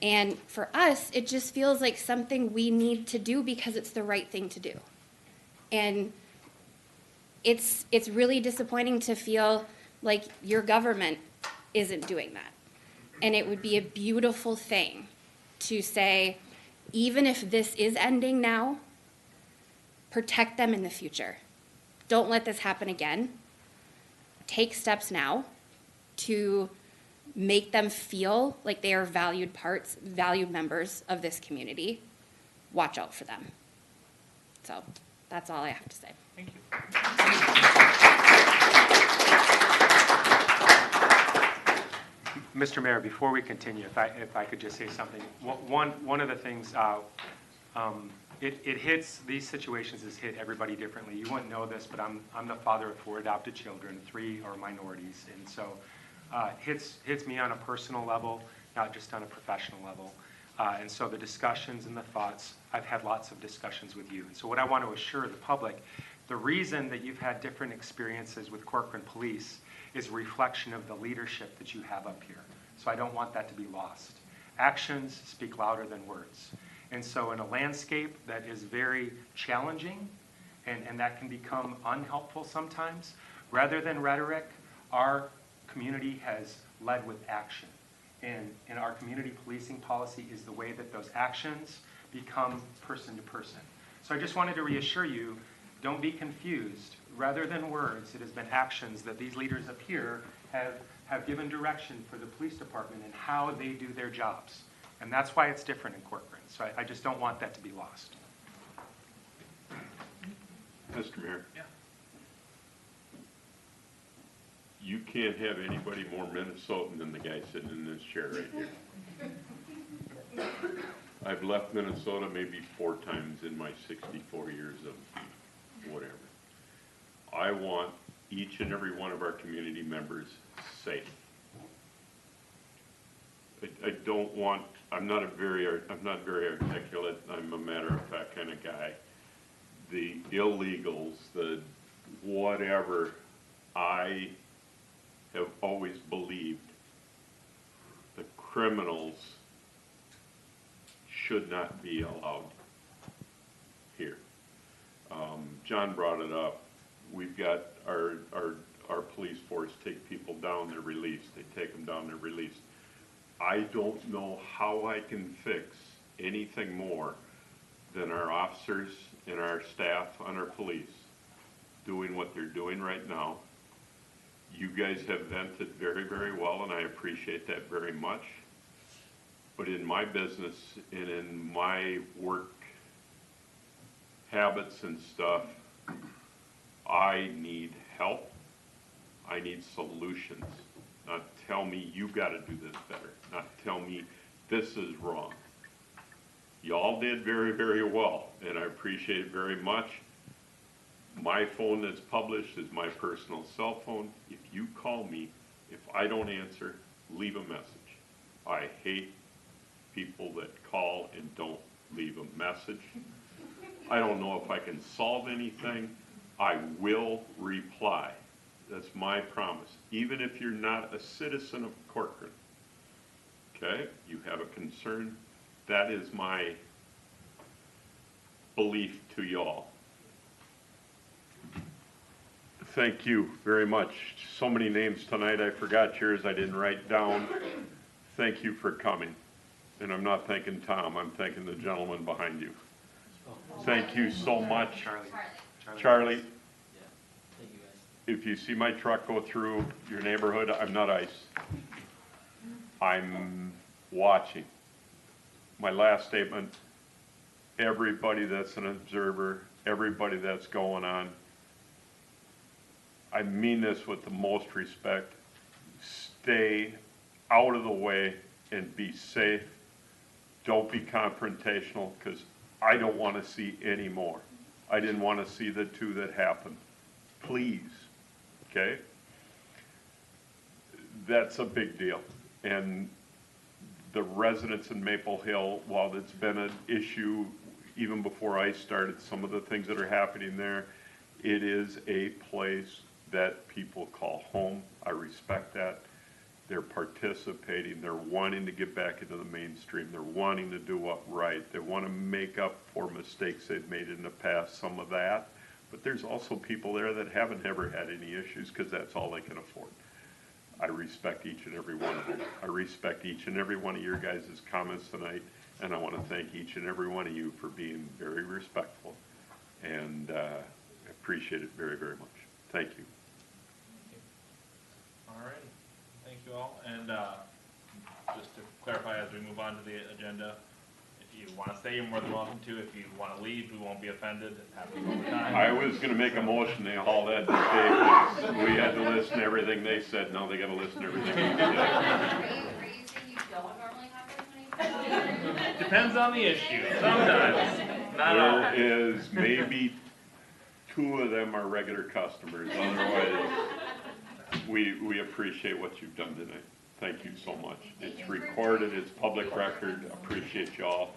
And for us, it just feels like something we need to do because it's the right thing to do. And it's really disappointing to feel like your government isn't doing that. And it would be a beautiful thing to say, even if this is ending now, protect them in the future. Don't let this happen again. Take steps now to make them feel like they are valued members of this community. Watch out for them. So that's all I have to say. Thank you. Mr. Mayor, before we continue, if I could just say something. One of the things, it hits, these situations has hit everybody differently. You wouldn't know this, but I'm the father of 4 adopted children, 3 are minorities, and so hits me on a personal level, not just on a professional level. And so the discussions and the thoughts, I've had lots of discussions with you. And so what I want to assure the public, the reason that you've had different experiences with Corcoran Police is a reflection of the leadership that you have up here. So I don't want that to be lost. Actions speak louder than words. And so in a landscape that is very challenging and that can become unhelpful sometimes, rather than rhetoric, our community has led with action. And our community policing policy is the way that those actions become person to person. So I just wanted to reassure you, don't be confused. Rather than words, it has been actions that these leaders up here have given direction for the police department and how they do their jobs. And that's why it's different in Corcoran. So I just don't want that to be lost. Mr. Mayor? Yeah. You can't have anybody more Minnesotan than the guy sitting in this chair right here. I've left Minnesota maybe 4 times in my 64 years of whatever. I want each and every one of our community members safe. I don't want, I'm not very articulate, I'm a matter-of-fact kind of guy. The illegals, the whatever, I have always believed the criminals should not be allowed here. John brought it up. We've got our police force take people down, they're released. They take them down, they're released. I don't know how I can fix anything more than our officers and our staff on our police doing what they're doing right now. You guys have vented very, very well, and I appreciate that very much. But in my business and in my work habits and stuff, I need help. I need solutions. Not tell me you got to do this better. Not tell me this is wrong. Y'all did very, very well, and I appreciate it very much. My phone that's published is my personal cell phone. If you call me, if I don't answer, leave a message. I hate people that call and don't leave a message. I don't know if I can solve anything. I will reply. That's my promise. Even if you're not a citizen of Corcoran, okay, you have a concern, that is my belief to y'all. Thank you very much. So many names tonight, I forgot yours, I didn't write down. Thank you for coming. And I'm not thanking Tom, I'm thanking the gentleman behind you. Thank you so much. Charlie, if you see my truck go through your neighborhood, I'm not ICE. I'm watching. My last statement, everybody that's an observer, everybody that's going on, I mean this with the most respect, stay out of the way and be safe. Don't be confrontational, because I don't want to see any more. I didn't want to see the two that happened. Please, okay? That's a big deal. And the residents in Maple Hill, while it's been an issue even before I started, some of the things that are happening there, it is a place that people call home. I respect that. They're participating. They're wanting to get back into the mainstream. They're wanting to do what right. They want to make up for mistakes they've made in the past, some of that. But there's also people there that haven't ever had any issues because that's all they can afford. I respect each and every one of them. I respect each and every one of your guys' comments tonight, and I want to thank each and every one of you for being very respectful, and I appreciate it very, very much. Thank you. All right, thank you all. And just to clarify, as we move on to the agenda, if you want to stay, you're more than welcome to. If you want to leave, we won't be offended. It happens all the time. I was going to make a motion, they hauled that to stay. We had to listen to everything they said. Now they got to listen to everything we said. Are you saying you don't normally have this many? Depends on the issue. Sometimes, not all. There is maybe 2 of them are regular customers. Otherwise, we appreciate what you've done tonight. Thank you so much. It's recorded, it's public record. Appreciate y'all.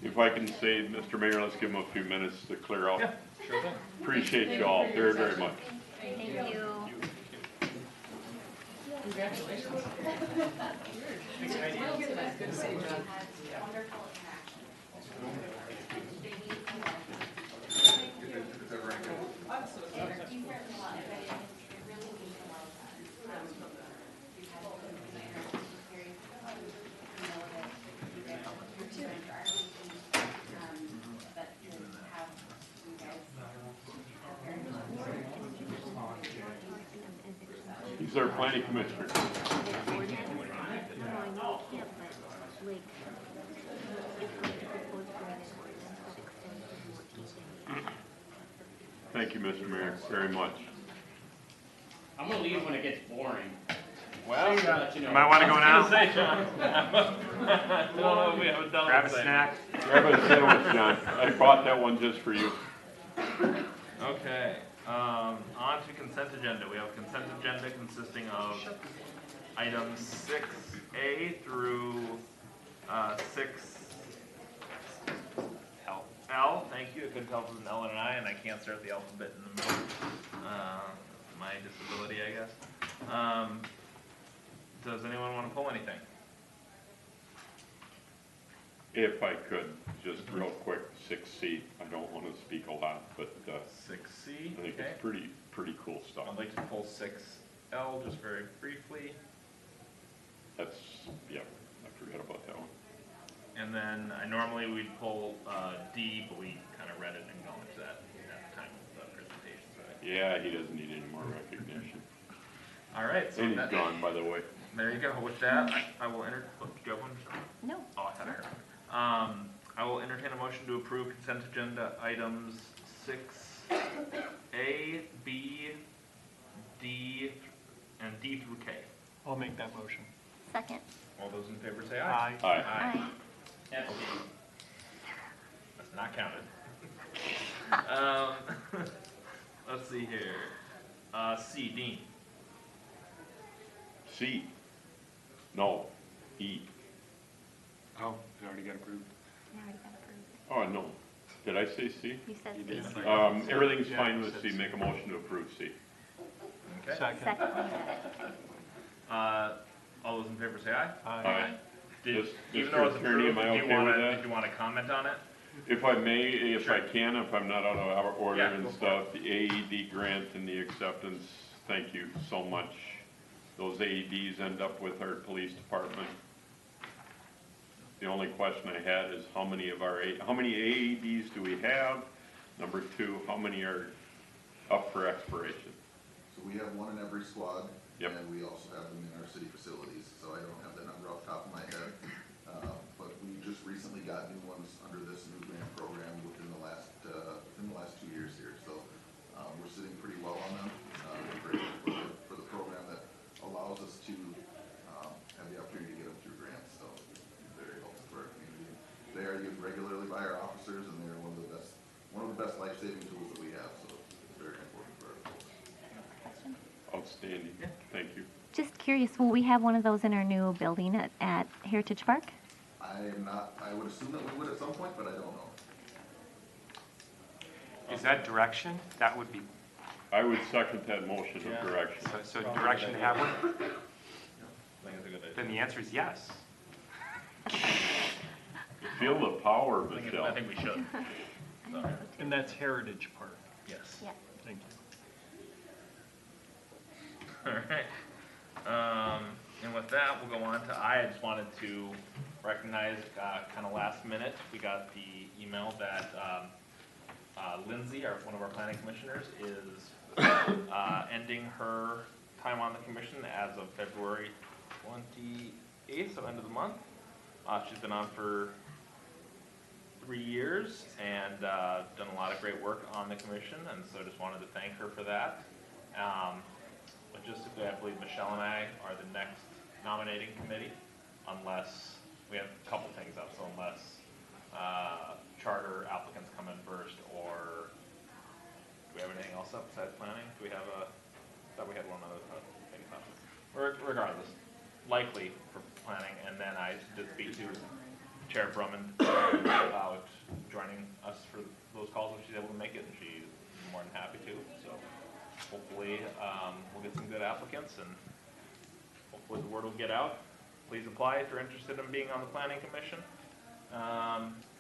If I can say, Mr. Mayor, let's give him a few minutes to clear out. Yeah, sure thing. Appreciate y'all very, very much. Thank you. He's our planning commissioner. Thank you, Mr. Mayor, very much. I'm gonna leave when it gets boring. Well, You might want to go now. say, John. I don't know if we haven't done Grab a anything. snack. Grab a sandwich, John. I bought that one just for you. Okay, on to consent agenda. We have a consent agenda consisting of items 6A through 6L. Thank you. I couldn't tell if it was an L and an I, and I can't start the alphabet in the middle. My disability, I guess. Does anyone want to pull anything? If I could, just real quick, 6C. I don't want to speak a lot, but 6C, I think okay. it's pretty cool stuff. I'd like to pull 6L just very briefly. That's, yeah, I forgot about that one. And then normally we'd pull D, but we kind of read it and go into that at the time of the presentation. So Yeah, he doesn't need any more recognition. all right, so And he's that, gone, by the way. there you go. With that, I will enter. Oh, do you have one? No. Oh, I thought I heard. I will entertain a motion to approve consent agenda items 6A, B, D, and D through K. I'll make that motion. Second. All those in favor say aye. Aye. Aye. That's not counted. Let's see here. C, Dean. C. No. E. Oh, it already got approved. Oh, no. Did I say C? You said You did. Everything's fine with C. Make a motion to approve C. Okay. Second. All those in favor say aye. Aye. Did, Just, even Mr. though it's Attorney, approved, am I did you okay wanna, with that? did you wanna comment on it? If I may, if Sure. I can, if I'm not out of order Yeah, and go for stuff, the AED grant and the acceptance, thank you so much. Those AEDs end up with our police department. The only question I had is how many AEDs do we have? Number two, how many are up for expiration? So we have one in every squad, Yep. and we also have them in our city facilities, so I don't have that number off the top of my head. But we just recently got new ones under this new grant program within the last 2 years here, so we're sitting pretty well on them. We're grateful for the program that allows us to have the opportunity to get them through grants, so it's very helpful for our community. They are used regularly by our officers, and they're one of the best life-saving tools that we have, so it's very important for our folks. Outstanding, thank you. Just curious, will we have one of those in our new building at Heritage Park? I would assume that we would at some point, but I don't know. Is that direction? That would be, I would second that motion Yeah. of direction. so direction to have one? I think it's a good idea. Then the answer is yes. Feel the power, I Michelle. think we should. So, And that's Heritage Park. yes. Yeah. Thank you. All right. And with that, we'll go on to I just wanted to recognize, kind of last minute, we got the email that Lindsay, one of our planning commissioners, is ending her time on the commission as of February 28th, so end of the month. She's been on for 3 years and done a lot of great work on the commission, and so just wanted to thank her for that. Logistically, I believe Michelle and I are the next nominating committee, unless, we have a couple things up, so unless charter applicants come in first, or do we have anything else up besides planning? Do we have thought we had one other thing up. Regardless, likely for planning, and then I did speak to Chair Brumman about joining us for those calls if she's able to make it, and she's more than happy to, so hopefully we'll get some good applicants, and hopefully the word will get out. Please apply if you're interested in being on the planning commission.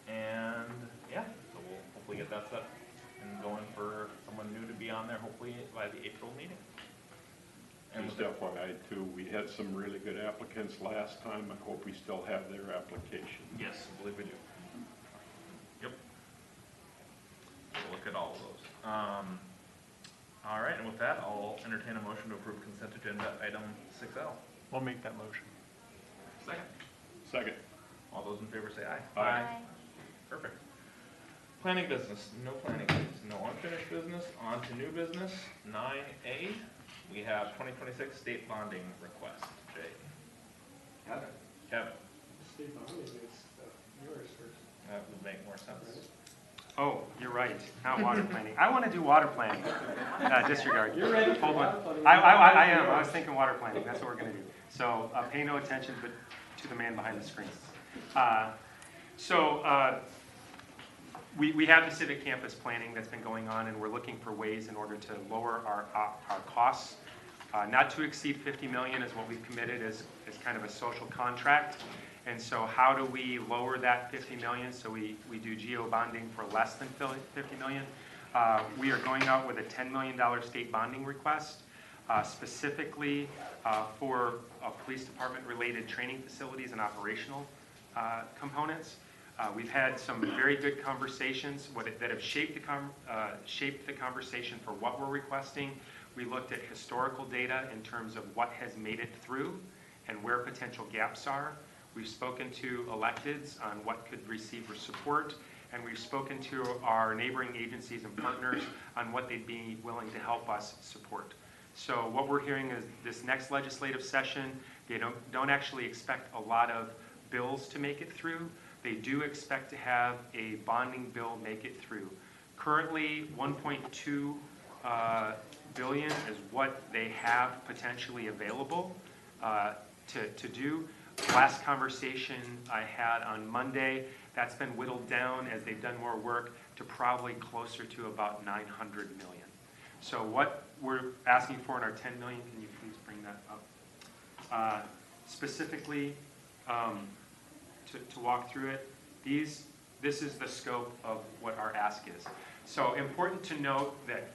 And yeah, so we'll hopefully get that set and going for someone new to be on there, hopefully by the April meeting. And Just FYI too, we had some really good applicants last time. I hope we still have their application. yes, I believe we do. Yep. We'll look at all of those. All right, and with that, I'll entertain a motion to approve consent agenda item 6L. We'll make that motion. Second. Second. All those in favor say aye. Aye. Perfect. Planning business, no planning business, no unfinished business, on to new business. 9A, we have 2026 state bonding request. Jay. Kevin. That would make more sense. Oh, you're right, not water planning. I want to do water planning. Disregard. You're ready. Hold on. I am. I was thinking water planning. That's what we're going to do. So pay no attention but to the man behind the screen. We have the civic campus planning that's been going on, and we're looking for ways in order to lower our costs. Not to exceed 50 million is what we've committed as kind of a social contract. And so how do we lower that 50 million so we do geo bonding for less than 50 million? We are going out with a $10 million state bonding request, specifically for police department related training facilities and operational components. We've had some very good conversations that have shaped the conversation for what we're requesting. We looked at historical data in terms of what has made it through and where potential gaps are. We've spoken to electeds on what could receive support, and we've spoken to our neighboring agencies and partners on what they'd be willing to help us support. So what we're hearing is this next legislative session, they don't actually expect a lot of bills to make it through. They do expect to have a bonding bill make it through. Currently, 1.2 billion is what they have potentially available to do. Last conversation I had on Monday, that's been whittled down as they've done more work to probably closer to about 900 million. So what we're asking for in our 10 million, can you please bring that up? Specifically, to walk through it, this is the scope of what our ask is. So important to note that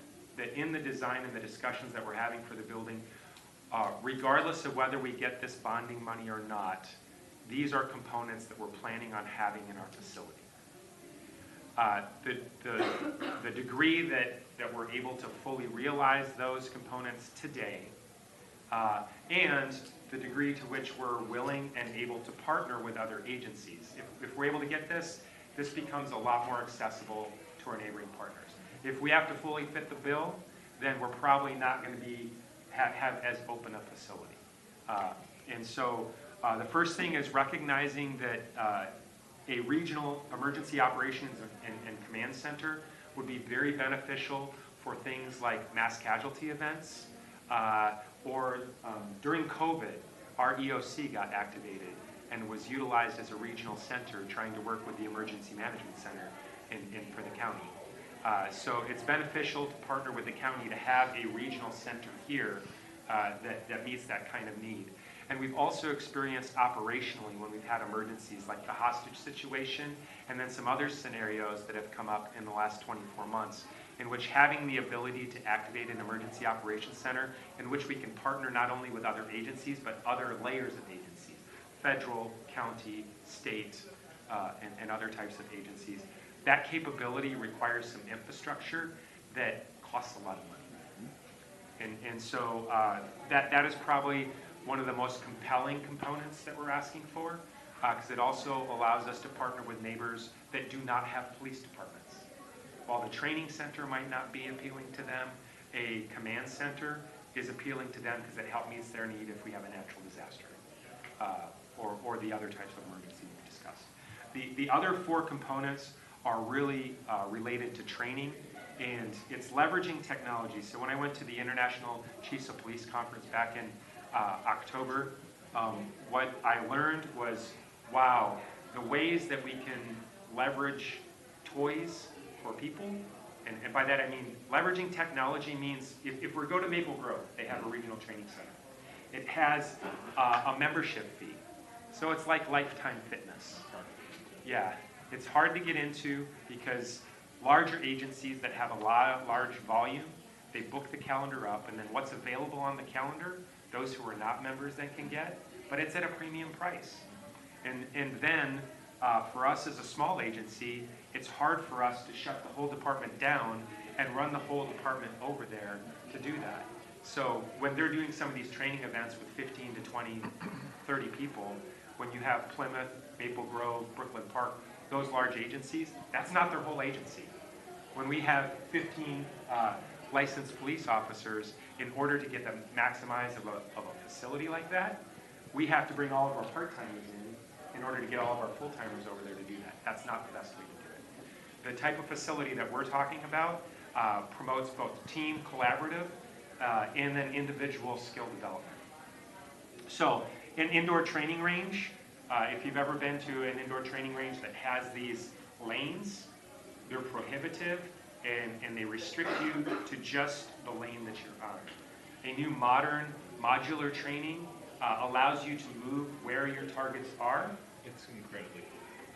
in the design and the discussions that we're having for the building, regardless of whether we get this bonding money or not, these are components that we're planning on having in our facility. The degree that we're able to fully realize those components today, and the degree to which we're willing and able to partner with other agencies. If we're able to get this becomes a lot more accessible to our neighboring partners. If we have to fully fit the bill, then we're probably not going to have as open a facility. And so the first thing is recognizing that a regional emergency operations and command center would be very beneficial for things like mass casualty events, or during COVID, our EOC got activated and was utilized as a regional center trying to work with the emergency management center for the county. So it's beneficial to partner with the county to have a regional center here that meets that kind of need. And we've also experienced operationally when we've had emergencies like the hostage situation and then some other scenarios that have come up in the last 24 months in which having the ability to activate an emergency operations center in which we can partner not only with other agencies but other layers of agencies, federal, county, state, and other types of agencies. That capability requires some infrastructure that costs a lot of money. And so that is probably one of the most compelling components that we're asking for, because it also allows us to partner with neighbors that do not have police departments. While the training center might not be appealing to them, a command center is appealing to them because it helps meet their need if we have a natural disaster, or the other types of emergency we've discussed. The other four components are really related to training, and it's leveraging technology. So when I went to the International Chiefs of Police Conference back in October, what I learned was, wow, the ways that we can leverage toys for people, and by that I mean leveraging technology means if we go to Maple Grove, they have a regional training center. It has a membership fee, so it's like Lifetime Fitness. Yeah, it's hard to get into because larger agencies that have a large volume, they book the calendar up, and then what's available on the calendar, those who are not members then can get, but it's at a premium price. And then for us as a small agency, it's hard for us to shut the whole department down and run the whole department over there to do that. So when they're doing some of these training events with 15 to 20, 30 people, when you have Plymouth, Maple Grove, Brooklyn Park, those large agencies, that's not their whole agency. When we have 15 licensed police officers, in order to get the maximize of a facility like that, we have to bring all of our part-timers in order to get all of our full-timers over there to do that. That's not the best way to do it. The type of facility that we're talking about promotes both team collaborative and then individual skill development. So an indoor training range, if you've ever been to an indoor training range that has these lanes, they're prohibitive and they restrict you to just the lane that you're on. A new modern modular training allows you to move where your targets are. It's incredibly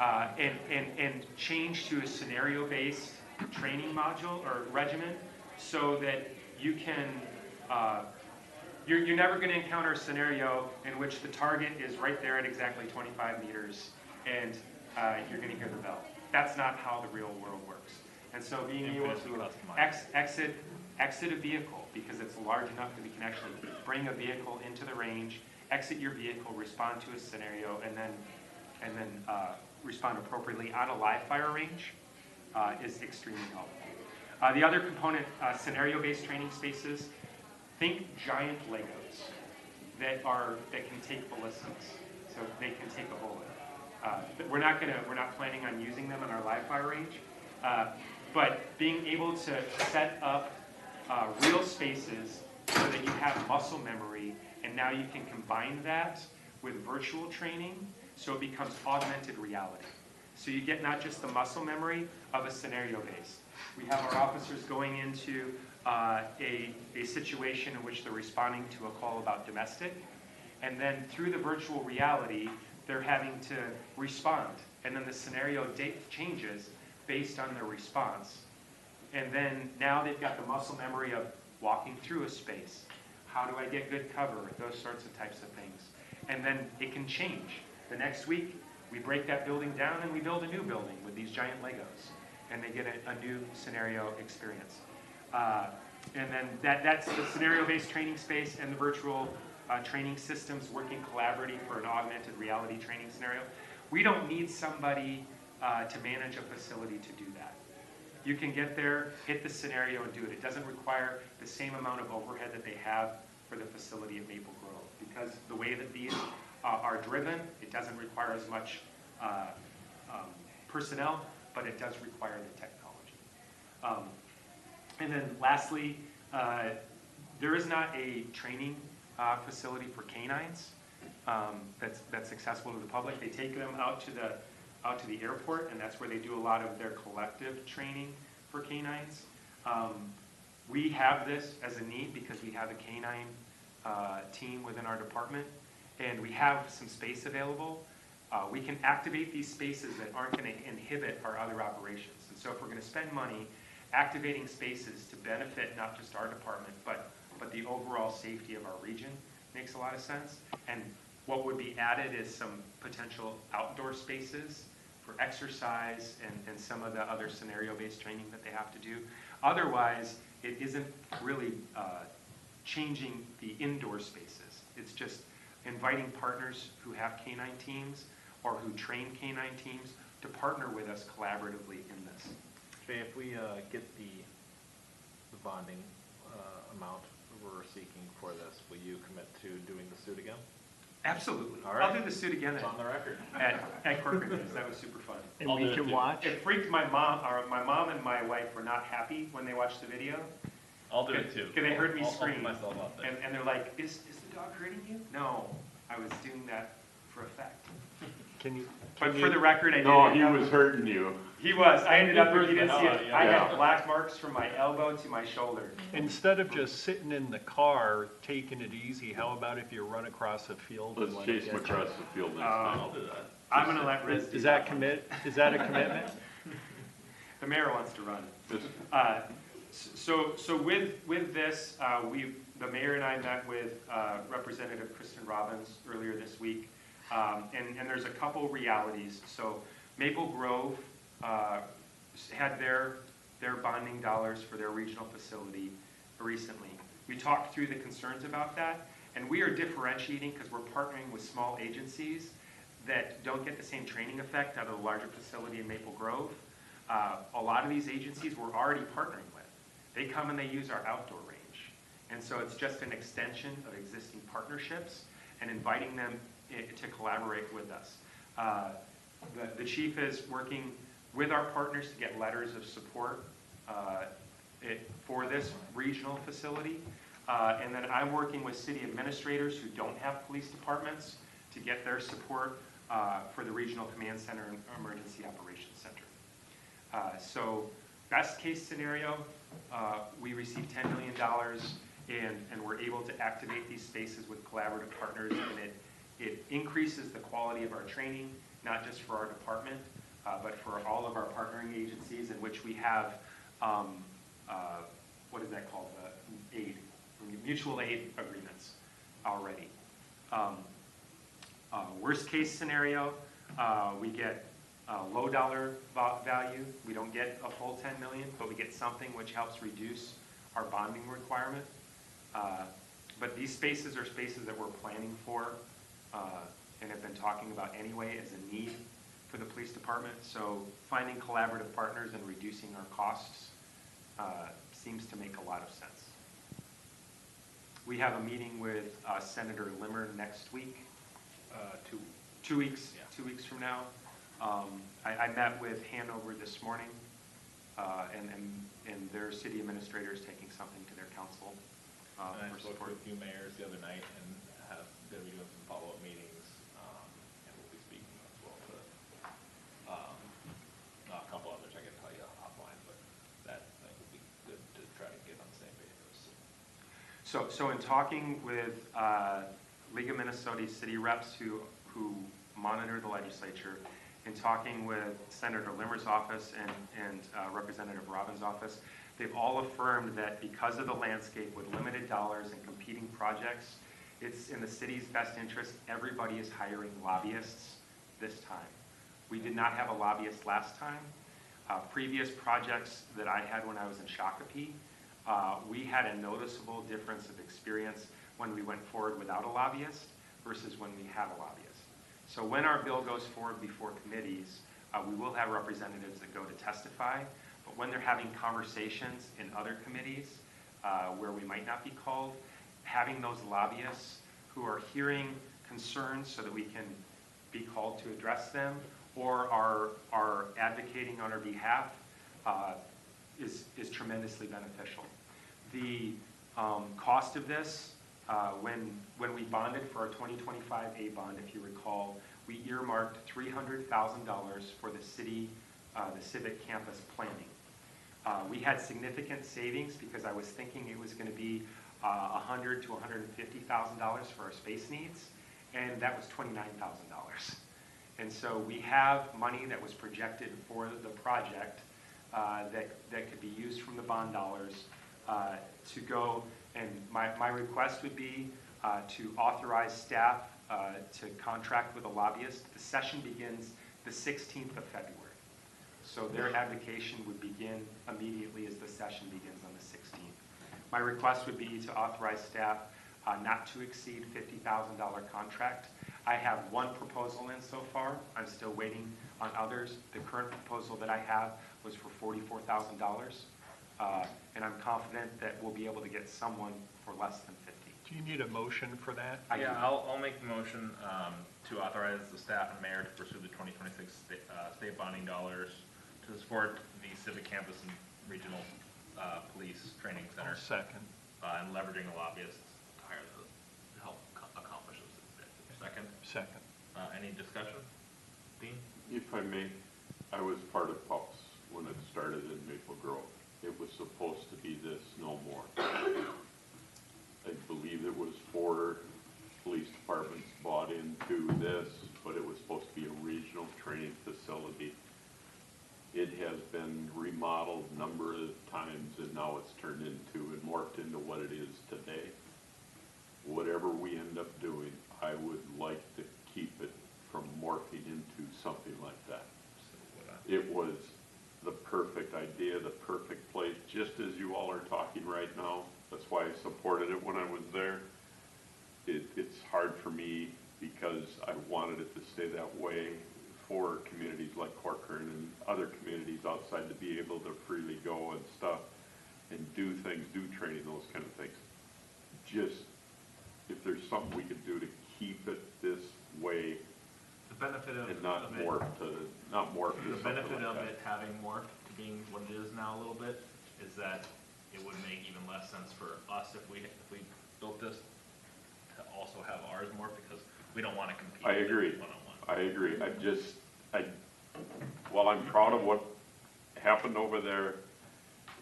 And change to a scenario-based training module or regimen so that you can, you're never going to encounter a scenario in which the target is right there at exactly 25 meters and you're going to hear the bell. That's not how the real world works. And so being able to exit a vehicle because it's large enough that we can actually bring a vehicle into the range, exit your vehicle, respond to a scenario, and then respond appropriately on a live fire range is extremely helpful. The other component, scenario-based training spaces. Think giant Legos that can take ballistics, so they can take a bullet. We're not planning on using them in our live fire range, but being able to set up real spaces so that you have muscle memory, and now you can combine that with virtual training, so it becomes augmented reality. So you get not just the muscle memory of a scenario base. We have our officers going into a situation in which they're responding to a call about domestic, and then through the virtual reality, they're having to respond. And then the scenario date changes based on their response. And then now they've got the muscle memory of walking through a space. How do I get good cover? Those sorts of types of things. And then it can change. The next week, we break that building down and we build a new building with these giant Legos. And they get a new scenario experience. And then that's the scenario-based training space and the virtual training systems working collaboratively for an augmented reality training scenario. We don't need somebody to manage a facility to do that. You can get there, hit the scenario, and do it. It doesn't require the same amount of overhead that they have for the facility at Maple Grove. Because the way that these are driven, it doesn't require as much personnel, but it does require the technology. And then lastly, there is not a training facility for canines that's accessible to the public. They take them out to the airport, and that's where they do a lot of their collective training for canines. We have this as a need because we have a canine team within our department, and we have some space available. We can activate these spaces that aren't going to inhibit our other operations. And so if we're going to spend money activating spaces to benefit not just our department, but the overall safety of our region, makes a lot of sense. And what would be added is some potential outdoor spaces for exercise and some of the other scenario-based training that they have to do. Otherwise, it isn't really changing the indoor spaces. It's just inviting partners who have canine teams or who train canine teams to partner with us collaboratively in this. Jay, if we get the bonding amount we're seeking for this, will you commit to doing the suit again? Absolutely. All right. I'll do the suit again It's on the record. at Corcoran because that was super fun. And we can watch. It freaked my mom, or my mom and my wife were not happy when they watched the video. I'll do it too. Because they heard me I'll put scream. myself out there. And they're like, is the dog hurting you? No, I was doing that for effect. But for the record, I did. No, he was hurting you. He was. I ended up, if you didn't see it, I Yeah. had black marks from my elbow to my shoulder. Instead of just sitting in the car, taking it easy, how about if you run across a field? and Let's let it chase him get across the field next time. I'll do that. I'm going to let Riz do Is that is that a commitment? The mayor wants to run. So with this, the mayor and I met with Representative Kristen Robbins earlier this week, and there's a couple realities. So Maple Grove had their bonding dollars for their regional facility recently. We talked through the concerns about that, and we are differentiating because we're partnering with small agencies that don't get the same training effect out of the larger facility in Maple Grove. A lot of these agencies we're already partnering with. They come and they use our outdoor range. And so it's just an extension of existing partnerships and inviting them to collaborate with us. The chief is working with our partners to get letters of support for this regional facility. And then I'm working with city administrators who don't have police departments to get their support for the Regional Command Center and Emergency Operations Center. So best case scenario, we receive $10 million and we're able to activate these spaces with collaborative partners, and it increases the quality of our training, not just for our department, but for all of our partnering agencies in which we have, what is that called, mutual aid agreements already. Worst case scenario, we get low dollar value. We don't get a full 10 million, but we get something which helps reduce our bonding requirement. But these spaces are spaces that we're planning for and have been talking about anyway as a need for the police department. So finding collaborative partners and reducing our costs seems to make a lot of sense. We have a meeting with Senator Limmer next week. 2 weeks. Yeah. 2 weeks from now. I met with Hanover this morning, and their city administrator is taking something to their council And I for spoke support. with a few mayors the other night and going to be doing some follow-up meetings, and we'll be speaking as well to a couple others I can tell you offline, but that I think would be good to try to get on the same page. So in talking with League of Minnesota city reps who monitor the legislature, in talking with Senator Limmer's office and Representative Robbins' office, they've all affirmed that because of the landscape with limited dollars and competing projects, it's in the city's best interest. Everybody is hiring lobbyists this time. We did not have a lobbyist last time. Previous projects that I had when I was in Shakopee, we had a noticeable difference of experience when we went forward without a lobbyist versus when we had a lobbyist. So when our bill goes forward before committees, we will have representatives that go to testify, but when they're having conversations in other committees where we might not be called, having those lobbyists who are hearing concerns so that we can be called to address them or are advocating on our behalf is tremendously beneficial. The cost of this, when we bonded for our 2025 A bond, if you recall, we earmarked $300,000 for the city, the civic campus planning. We had significant savings because I was thinking it was going to be $100,000 to $150,000 for our space needs, and that was $29,000. And so we have money that was projected for the project that could be used from the bond dollars to go. And my request would be to authorize staff to contract with a lobbyist. The session begins the 16th of February. So their advocation would begin immediately as the session begins on the 16th. My request would be to authorize staff not to exceed $50,000 contract. I have one proposal in so far. I'm still waiting on others. The current proposal that I have was for $44,000. And I'm confident that we'll be able to get someone for less than 50. Do you need a motion for that? Yeah, I'll make the motion to authorize the staff and mayor to pursue the 2026 state bonding dollars to support the civic campus and regional police training center. I'll second. And leveraging a lobbyist to hire those to help accomplish those objectives. Second? Second. Any discussion? Dean? If I may, I was part of PUPS when it started in Maple Grove. It was supposed to be this, no more. I believe it was 4 police departments bought into this, but it was supposed to be a regional training facility. It has been remodeled a number of times, and now it's turned into and morphed into what it is today. Whatever we end up doing, I would like to keep it from morphing into something like that. It was the perfect idea, the perfect place, just as you all are talking right now. That's why I supported it when I was there. It's hard for me because I wanted it to stay that way for communities like Corcoran and other communities outside to be able to freely go and stuff and do things, do training, those kind of things. Just, if there's something we could do to keep it this way, The benefit of and not of it, morph to the something benefit like of that. it having morphed to being what it is now a little bit is that it would make even less sense for us if we built this to also have ours morph, because we don't want to compete. I agree. One-on-one. I agree. While I'm proud of what happened over there,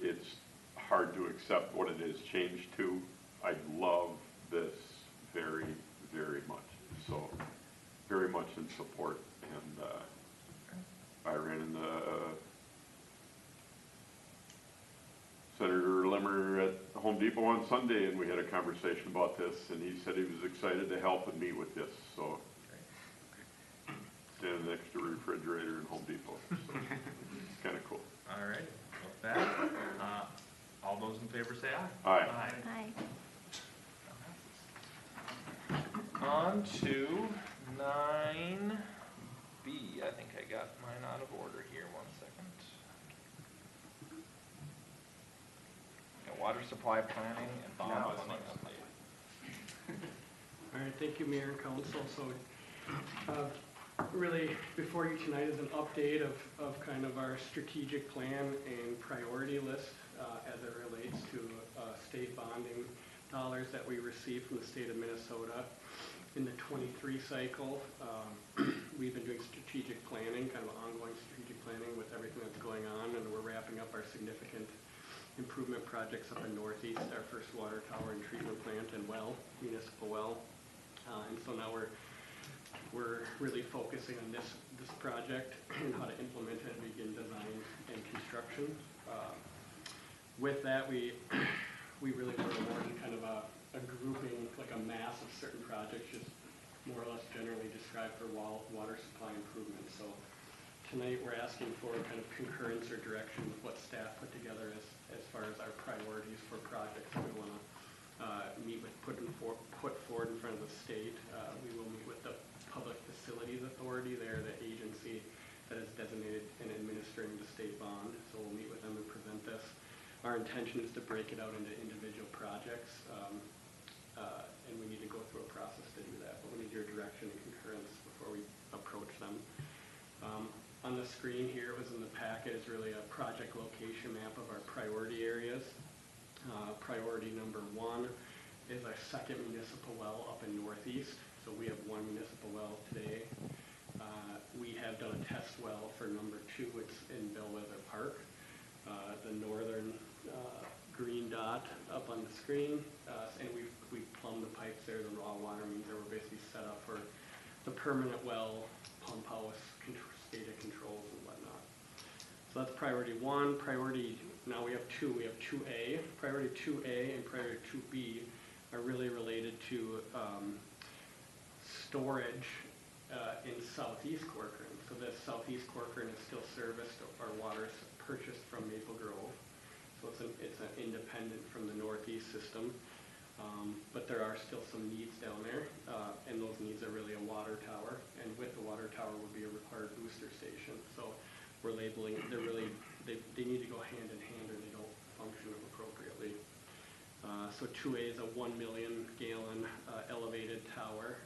it's hard to accept what it has changed to. I love this very, very much. So, very much in support. And I ran into Senator Limmer at Home Depot on Sunday, and we had a conversation about this, and he said he was excited to help and meet with this. So, standing next to a refrigerator in Home Depot. So, it's kind of cool. All right, with that, all those in favor say aye. Aye. Hi. On to 9B. I think I got mine out of order here. 1 second. Got water supply planning and bond funding update. All right, thank you, Mayor and Council. So, really, before you tonight is an update of kind of our strategic plan and priority list as it relates to state bonding dollars that we received from the state of Minnesota. In the 23 cycle, we've been doing strategic planning, kind of ongoing strategic planning with everything that's going on, and we're wrapping up our significant improvement projects up in Northeast, our first water tower and treatment plant and well, municipal well. And so now we're really focusing on this project and how to implement it and begin design and construction. With that, we really were awarded kind of a grouping, like a mass of certain projects, just more or less generally described for water supply improvements. So tonight we're asking for kind of concurrence or direction with what staff put together as far as our priorities for projects that we want to meet with, put forward in front of the state. We will meet with the Public Facilities Authority. They're the agency that is designated in administering the state bond. So we'll meet with them and present this. Our intention is to break it out into individual projects, and we need to go through a process to do that. But we need your direction and concurrence before we approach them. On the screen here, it was in the packet, is really a project location map of our priority areas. Priority number 1 is our second municipal well up in Northeast. So we have one municipal well today. We have done a test well for number 2. It's in Bellwether Park. The northern green dot up on the screen, and we've plumbed the pipes there. The raw water means that we're basically set up for the permanent well, pump house, SCADA controls and whatnot. So that's priority 1. Now we have 2. We have 2A. Priority 2A and priority 2B are really related to storage in southeast Corcoran. So this southeast Corcoran is still serviced, our water is purchased from Maple Grove. So it's an independent from the northeast system. But there are still some needs down there, and those needs are really a water tower, and with the water tower would be a required booster station. So we're labeling, they need to go hand in hand or they don't function appropriately. So 2A is a 1 million gallon elevated tower.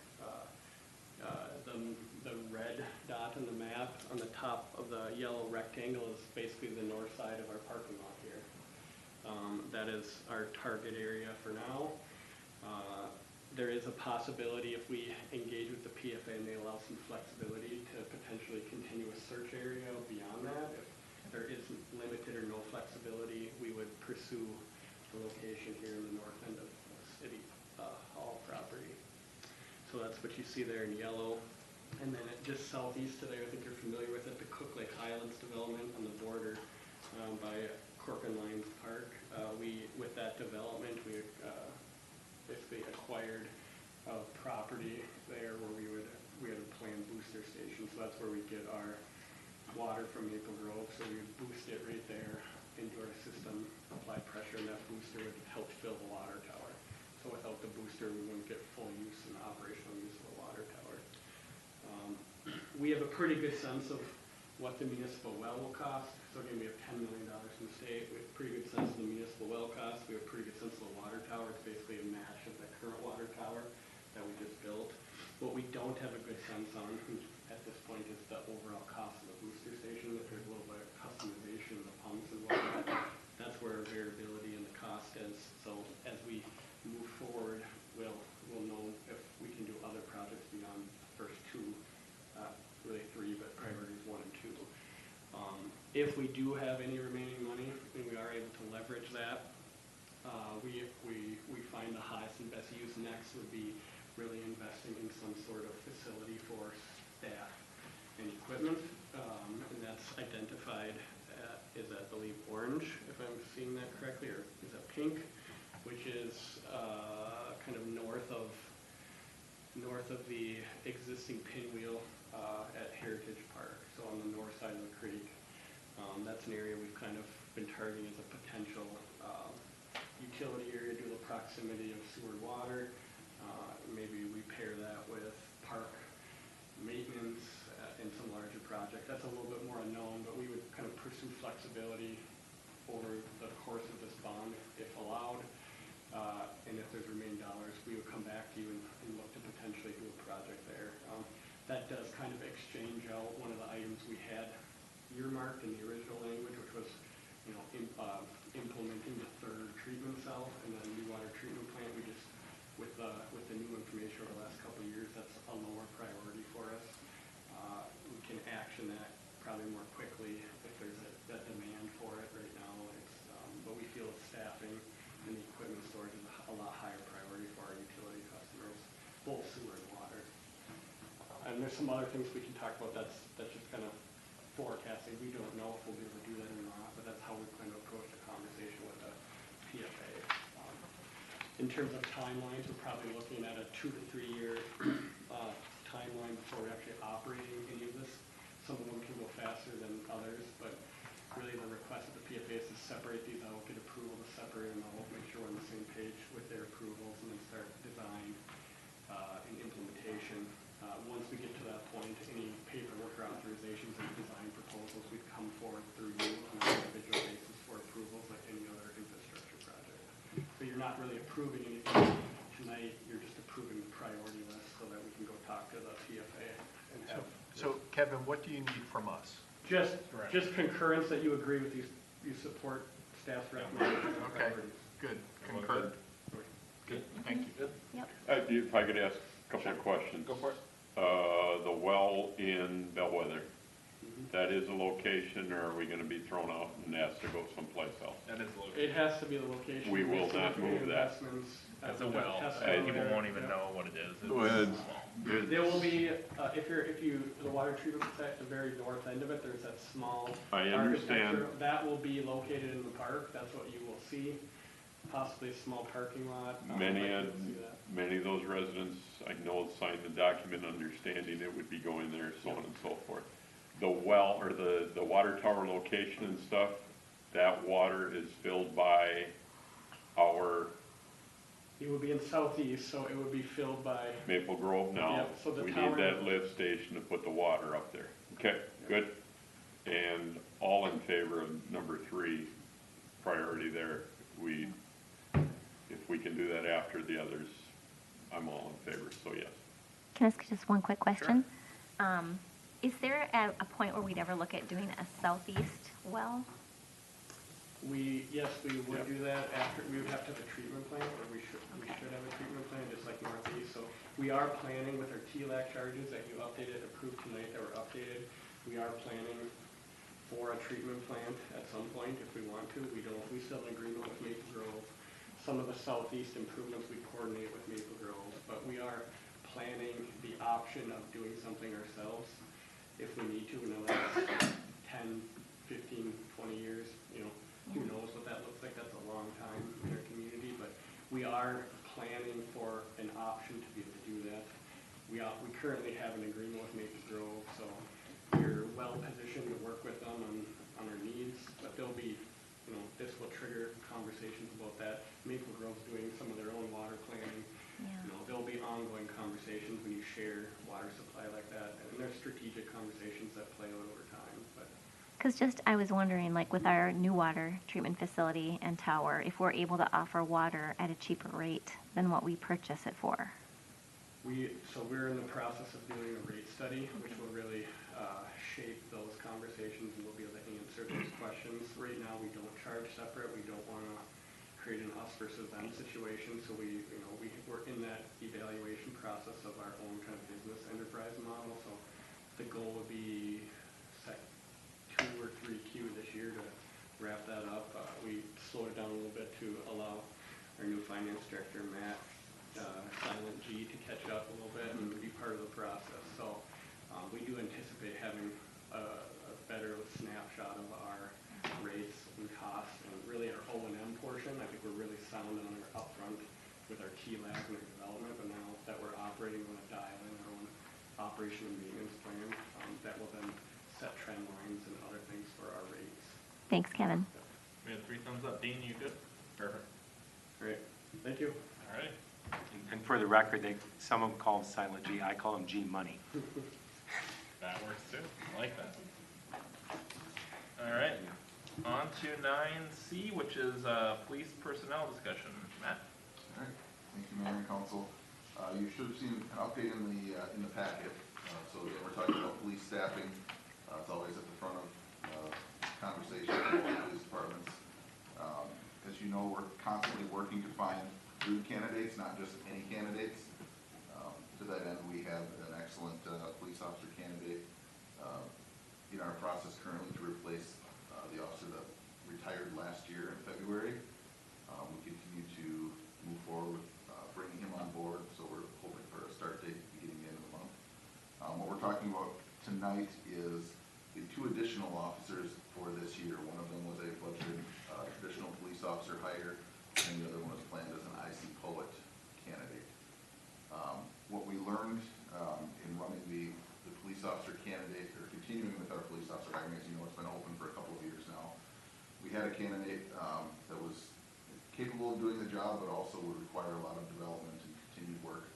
The red dot on the map on the top of the yellow rectangle is basically the north side of our parking lot here. That is our target area for now. There is a possibility if we engage with the PFA and they allow some flexibility to potentially continue a search area beyond that. If there is limited or no flexibility, we would pursue the location here in the north end of City Hall property. So that's what you see there in yellow. And then just southeast of there, I think you're familiar with it, the Cook Lake Highlands development on the border by Corcoran Lions Park. With that development, we basically acquired property there where we had a planned booster station. So that's where we get our water from Maple Grove. So we would boost it right there into our system, apply pressure, and that booster would help fill the water tower. So without the booster, we wouldn't get full use and operational use of the water tower. We have a pretty good sense of what the municipal well will cost. So again, we have $10 million from the state. We have a pretty good sense of the municipal well cost. We have a pretty good sense of the water tower. It's basically a match of the current water tower that we just built. What we don't have a good sense on at this point is the overall cost of the booster station. There's a little bit of customization of the pumps and whatnot. That's where variability in the cost is. So as we move forward, we'll know if we can do other projects beyond the first 2, really 3, but priorities 1 and 2. If we do have any remaining money and we are able to leverage that, we find the highest and best use next would be really investing in some sort of facility for staff and equipment, and that's identified is I believe orange, if I'm seeing that correctly, or is that pink, which is kind of north of the existing pinwheel at Heritage Park, so on the north side of the creek. That's an area we've kind of been targeting as a potential utility area due to the proximity of sewer water. Maybe we pair that with park maintenance and some larger projects. That's a little bit more unknown, but we would kind of pursue flexibility over the course of this bond if allowed. And if there's remaining dollars, we would come back to you and look to potentially do a project there. That does kind of exchange out one of the items we had earmarked in the original language, which was, implementing the 3rd treatment cell and the new water treatment plant. We just, with the new information over the last couple of years, that's a lower priority for us. We can action that probably more quickly if there's that demand for it right now. But we feel there's some other things we can talk about, that's just kind of forecasting. We don't know if we'll be able to do that or not, but that's how we plan to approach the conversation with the PFA. In terms of timelines, we're probably looking at a 2 to 3 year timeline before we're actually operating any of this. Some of them can go faster than others, but really the request of the PFA is to separate these out, get approval to separate them out, make sure we're on the same page with their approvals, and then start design and implementation. Once we get to that point, any paperwork or authorizations and design proposals, we'd come forward through you on an individual basis for approvals like any other infrastructure project. So you're not really approving anything tonight, you're just approving the priority list so that we can go talk to the PFA and have. So Kevin, what do you need from us? Just concurrence that you agree with these, you support staff's recommendations. and Okay, priorities. good, concur. Good, thank you. Yep. If I could ask a couple of questions. Go for it. The well in Bellwether, that is a location, or are we gonna be thrown out and asked to go someplace else? That is local. It has to be the location. We will not Significant move that. investments. That's a well. Has to be People there. won't even Yep. know what it is. It's Well, small. There will be, the water treatment plant at the very north end of it, there's that small I understand. architecture. That will be located in the park, that's what you will see, possibly a small parking lot. Many, but you'll see that. many of those residents, I know, signed the document understanding it would be going there, so on and so forth. The well, or the water tower location and stuff, that water is filled by our It would be in southeast, so it would be filled by, Maple Grove now. Yep, so the We tower- need that lift station to put the water up there. Okay, good. And all in favor of number 3, priority there. If we can do that after the others, I'm all in favor, so yes. Can I ask just one quick question? Is there a point where we'd ever look at doing a southeast well? yes, we would Yep. do that after, we would have to have a treatment plan, or we should have a treatment plan, just like northeast. So we are planning with our TLAC charges that you updated, approved tonight, that were updated. We are planning for a treatment plant at some point if we want to. We don't, we still have an agreement with Maple Grove. Some of the southeast improvements we coordinate with Maple Grove, but we are planning the option of doing something ourselves if we need to in the last 10, 15, 20 years, who knows what that looks like. That's a long time in our community, but we are planning for an option to be able to do that. We currently have an agreement with Maple Grove, so we're well positioned to work with them on our needs, but there'll be, this will trigger conversations about that. Maple Grove's doing some of their own water planning. There'll be ongoing conversations when you share water supply like that, and there's strategic conversations that play out over time, but. Because I was wondering, like with our new water treatment facility and tower, if we're able to offer water at a cheaper rate than what we purchase it for. We're in the process of doing a rate study, which will really shape those conversations, and we'll be able to answer those questions. Right now, we don't charge separate. We don't want to create an us versus them situation, so we're in that evaluation process of our own kind of business enterprise model. So the goal would be 2 or 3Q this year to wrap that up. We slowed it down a little bit to allow our new finance director, Matt, Silent G, to catch up a little bit and be part of the process. So we do anticipate having a better snapshot of our rates and costs, and really our O&M portion. I think we're really sound on our upfront with our TLAC and our development, but now that we're operating, we're going to dial in our own operation and maintenance plan that will then set trend lines and other things for our rates. Thanks, Kevin. We had 3 thumbs up. Dean, you good? Perfect. Great. Thank you. All right. And for the record, some of them call him Silent G, I call him G Money. That works too. I like that. All right. On to 9C, which is police personnel discussion. Matt? All right, thank you, Mayor and Council. You should have seen an update in the packet. So again, we're talking about police staffing. It's always at the front of conversation with the police departments. As you know, we're constantly working to find good candidates, not just any candidates. To that end, we have an excellent police officer candidate in our process currently to replace the officer that retired last year in February. We continue to move forward with bringing him on board, so we're hoping for a start date beginning the end of the month. What we're we're talking about tonight is the 2 additional officers for this year. One of them was a budgeted traditional police officer hire, and the other one was planned as an IC poet candidate. What we learned in running the police officer candidate, or continuing with our police officer hiring, as you know, it's been open for a couple of years now. We had a candidate that was capable of doing the job, but also would require a lot of development and continued work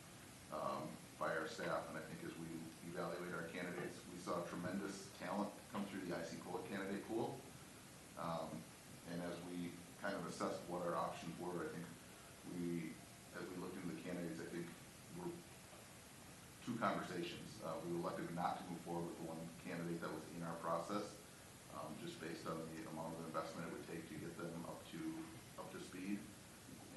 by our staff. And I think as we evaluate our candidates, we saw tremendous talent come through the IC poet candidate pool. And as we kind of assessed what our options were, I think as we looked into the candidates, I think we're 2 conversations. We elected not to move forward with the one candidate that was in our process, just based on the amount of investment it would take to get them up to speed.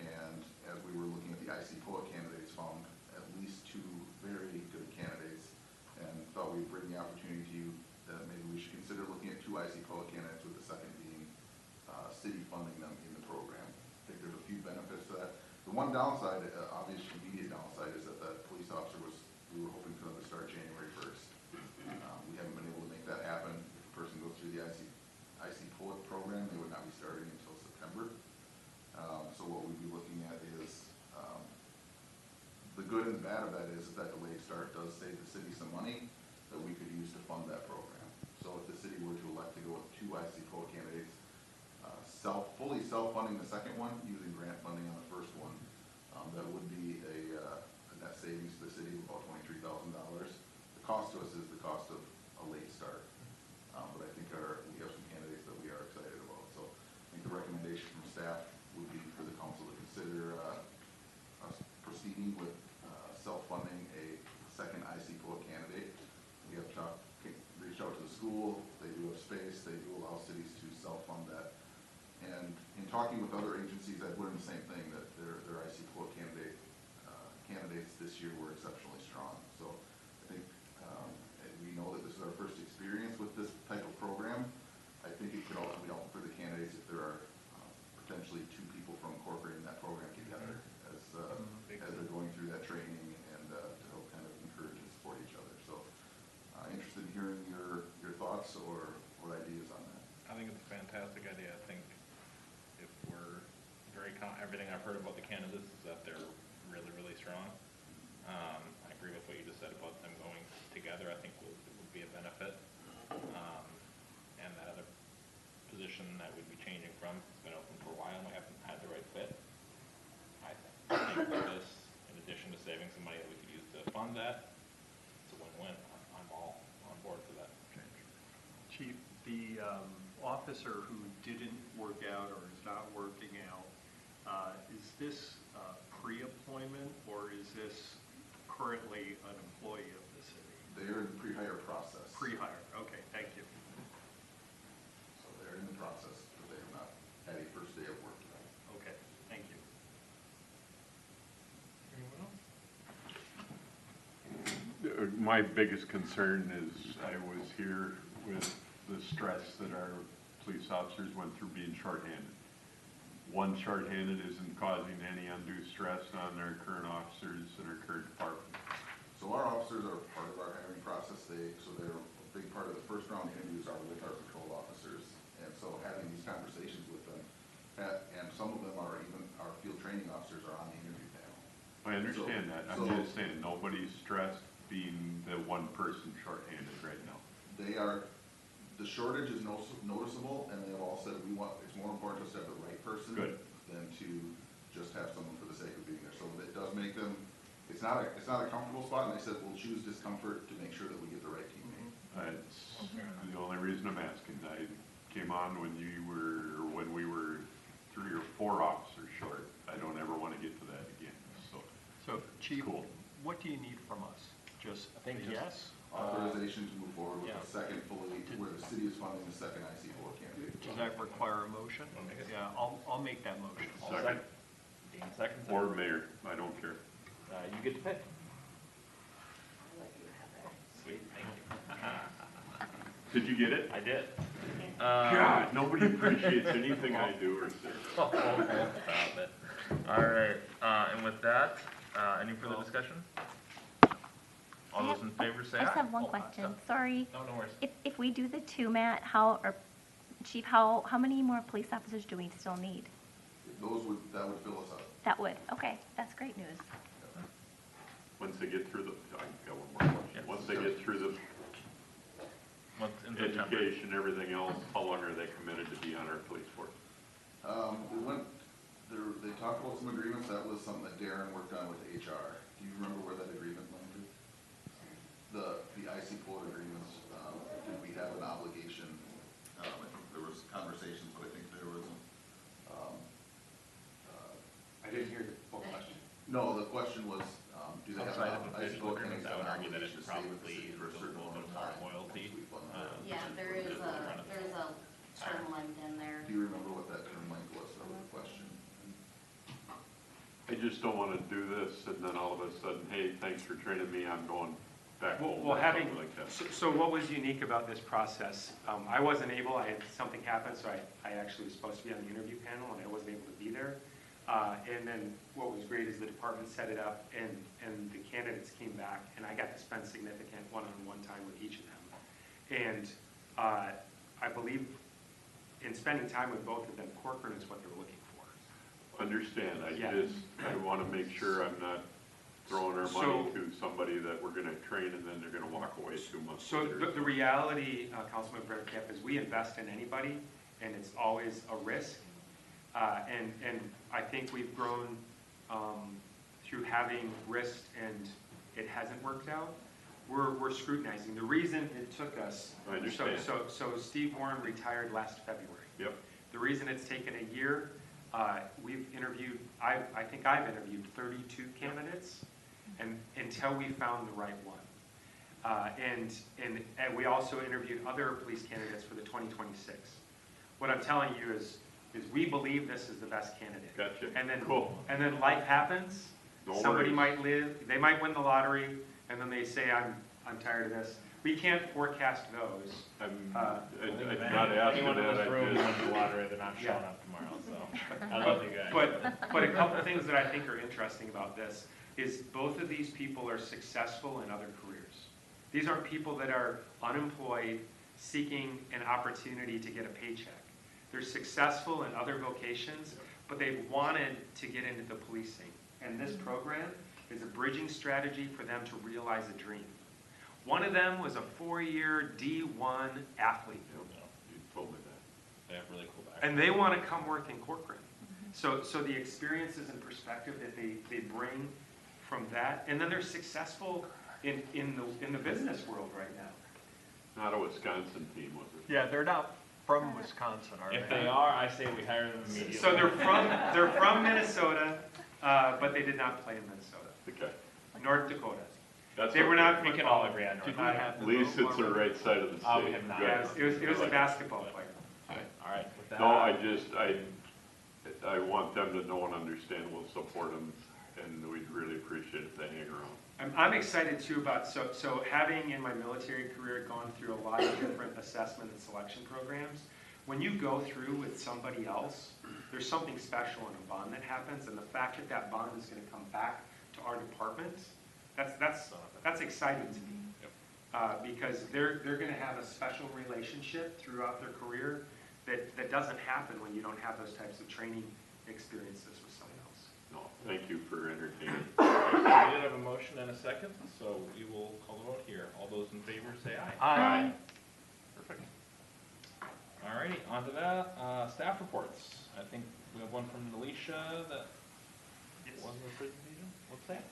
And as we were looking at the IC poet candidates, found at least 2 very good candidates, and thought we'd bring the opportunity to you that maybe we should consider looking at 2 IC poet candidates, with the second being city funding them in the program. I think there's a few benefits to that. The one downside, obvious immediate downside, is that the police officer we were hoping for them to start January 1st. We haven't been able to make that happen. If a person goes through the IC poet program, they would not be starting until September. So what we'd be looking at is, the good and the bad of that is that delayed start does save the city some money that we could use to fund that program. So if the city were to elect to go with 2 IC poet candidates, fully self-funding the second one, using grant funding on the first one, that would be a net savings to the city of about $23,000. The cost to us is the cost of a late start. But I think we have some candidates that we are excited about. So I think the recommendation from staff would be for the council to consider us proceeding with self-funding a second IC poet candidate. We have reached out to the school. They do have space. They do allow cities to self-fund that. And in talking with other agencies, I've learned the same thing, that their IC poet candidates this year were exceptionally strong. So I think we know that this is our first experience with this type of program. I think it could also be helpful for the candidates if there are potentially 2 people from Corcoran in that program together as they're going through that training, and to help kind of encourage and support each other. So interested in hearing your thoughts or ideas on that. I think it's a fantastic idea. I think if we're everything I've heard about the candidates is that they're really, really strong. I agree with what you just said about them going together. I think it would be a benefit. And that other position that we'd be changing from has been open for a while, and we haven't had the right fit. I think with this, in addition to saving some money that we could use to fund that, it's a win-win. I'm all on board for that change. Chief, the officer who didn't work out or is not working out, is this pre-employment, or is this currently an employee of the city? They're in the pre-hire process. Pre-hire, okay, thank you. So they're in the process, but they have not had a first day of work yet. Okay, thank you. Anyone else? My biggest concern is I was here with the stress that our police officers went through being shorthanded. One shorthanded isn't causing any undue stress on our current officers and our current department. So our officers are part of our hiring process. They're a big part of the first round interviews are with our patrol officers. And so having these conversations with them, and some of them are even our field training officers are on the interview panel. I understand that. I'm just saying nobody's stressed being the one person shorthanded right now. The shortage is noticeable, and they have all said it's more important to have the right person than to just have someone for the sake of being there. So it does make them, it's not a comfortable spot, and they said we'll choose discomfort to make sure that we get the right teammate. That's the only reason I'm asking. I came on when we were 3 or 4 officers short. I don't ever want to get to that again. So Chief, what do you need from us? Just a yes? Authorization to move forward with a second where the city is funding the second IC poet candidate. Does that require a motion? Yeah, I'll make that motion. Second. Dean seconds. Or mayor, I don't care. You get to pick. Sweet, thank you. Did you get it? I did. God, nobody appreciates anything I do or say. Stop it. All right, and with that, any further discussion? All those in favor say aye. I just have one Oh, question, sorry. No, no worries. If we do the two, Matt, or Chief, how many more police officers do we still need? That would fill us up. That would, okay, that's great news. Once they get through I got one more question. Once they get through the In September. education, everything else, how long are they committed to be on our police force? They talked about some agreements, that was something that Darren worked on with HR. Do you remember where that agreement landed? The IC quote agreements, did we have an obligation? I think there was conversations, but I think there was, I didn't hear the full question. no, the question was, do they have Outside of an the IC physical quote, agreements, I would argue that it obligation should to stay with the probably city for a include a certain little amount bit of more time? loyalty. We fund that. Yeah, there is a term length in there. Do you remember what that term length was? That was the question. I just don't want to do this and then all of a sudden, hey, thanks for training me, I'm going back home. Well, or having, something like that. so what was unique about this process? I wasn't able, I had something happen, so I actually was supposed to be on the interview panel and I wasn't able to be there. And then what was great is the department set it up and the candidates came back and I got to spend significant one-on-one time with each of them. And I believe in spending time with both of them, Corcoran is what they're looking for. Understand, Yeah. I want to make sure I'm not throwing our money to somebody that we're going to train and then they're going to walk away 2 months So later. the reality, Councilman Camp, is we invest in anybody, and it's always a risk. And I think we've grown through having risk, and it hasn't worked out. We're scrutinizing. The reason it took us. I understand. So Steve Warren retired last February. Yep. The reason it's taken a year, we've interviewed. I think I've interviewed 32 candidates, and until we found the right one. And we also interviewed other police candidates for the 2026. What I'm telling you is we believe this is the best candidate. Gotcha. And then, Cool. and then life happens. No Somebody worries. they might win the lottery, and then they say, I'm tired of this. We can't forecast those. I'm If not asking anyone in that, this room I wins just, the lottery, they're not showing up tomorrow, so I love you guys. But a couple things that I think are interesting about this is both of these people are successful in other careers. These aren't people that are unemployed, seeking an opportunity to get a paycheck. They're successful in other vocations, but they've wanted to get into the policing. And this program is a bridging strategy for them to realize a dream. One of them was a 4-year D1 athlete. you told me that. They have really cool background. And they want to come work in Corcoran. So the experiences and perspective that they bring from that, and then they're successful in the business world right now. Not a Wisconsin team, was it? Yeah, they're not from Wisconsin, are they? If they are, I say we hire them immediately. So they're from Minnesota, but they did not play in Minnesota. Okay. North Dakota. That's They were not We can football. all agree on Did North we Dakota. have At the least vote it's the already? right side of the state. We have not. Yeah, it was a basketball player. All right, with that. No, I want them to know and understand we'll support them, and we'd really appreciate if they hang around. I'm excited too about, so having in my military career gone through a lot of different assessment and selection programs, when you go through with somebody else, there's something special in a bond that happens, and the fact that that bond is going to come back to our department, that's exciting to me. Because they're going to have a special relationship throughout their career that doesn't happen when you don't have those types of training experiences with someone else. No, thank you for entertaining. We did have a motion and a second, so we will call the vote here. All those in favor say aye. Aye. Perfect. All righty, on to that. Staff reports. I think we have one from Alicia that wasn't a presentation. What's that?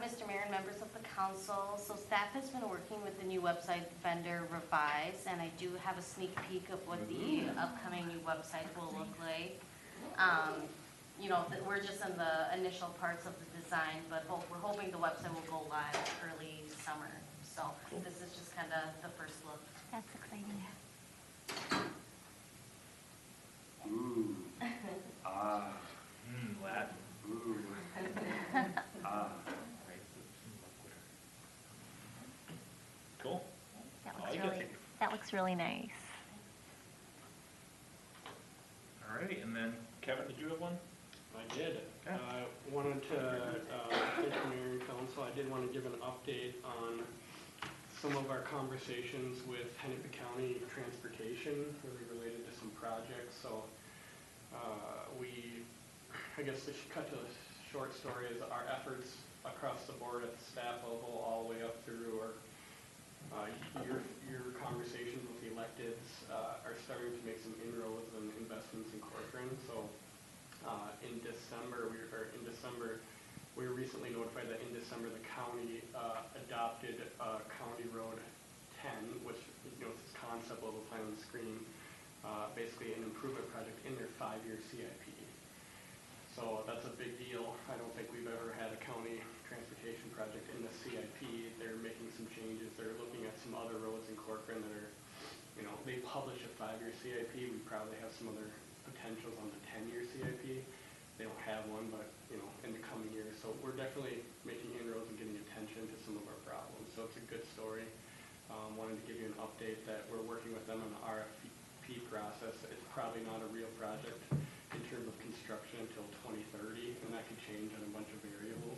Mr. Mayor and members of the council, so staff has been working with the new website vendor Revise, and I do have a sneak peek of what the upcoming new website will look like. You know, we're just in the initial parts of the design, but we're hoping the website will go live early summer. So this is just kind of the first look. That's exciting. Ooh. Latin. Ooh. Cool. That looks really nice. All righty, and then Kevin, did you have one? I did. Okay. Wanted to thank the mayor and council so I did want to give an update on some of our conversations with Hennepin County Transportation, really related to some projects. So I guess to cut to the short story, is our efforts across the board at the staff level, all the way up through our your conversations with the electeds are starting to make some inroads and investments in Corcoran. So in December, we were recently notified that in December the county adopted County Road 10, which is this concept level plan on the screen, basically an improvement project in their 5-year CIP. So that's a big deal. I don't think we've ever had a county transportation project in the CIP. They're making some changes. They're looking at some other roads in Corcoran that are, they publish a 5-year CIP. We probably have some other potentials on the 10-year CIP. They don't have one, but, in the coming years. So we're definitely making inroads and getting attention to some of our problems. So it's a good story. Wanted to give you an update that we're working with them on the RFP process. It's probably not a real project in terms of construction until 2030, and that could change on a bunch of variables.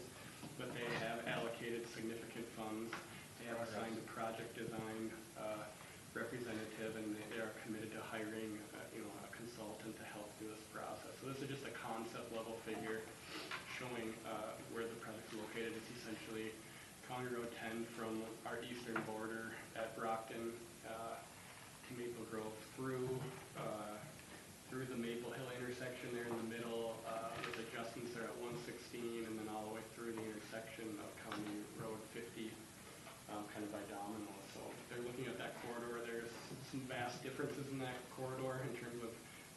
But they have allocated significant funds. They have assigned a project design representative, and they are committed to hiring a consultant to help through this process. So this is just a concept level figure showing where the project is located. It's essentially County Road 10 from our eastern border at Brockton to Maple Grove through the Maple Hill intersection there in the middle, with adjustments there at 116, and then all the way through the intersection of County Road 50, kind of by Domino. So they're looking at that corridor. There's some vast differences in that corridor in terms of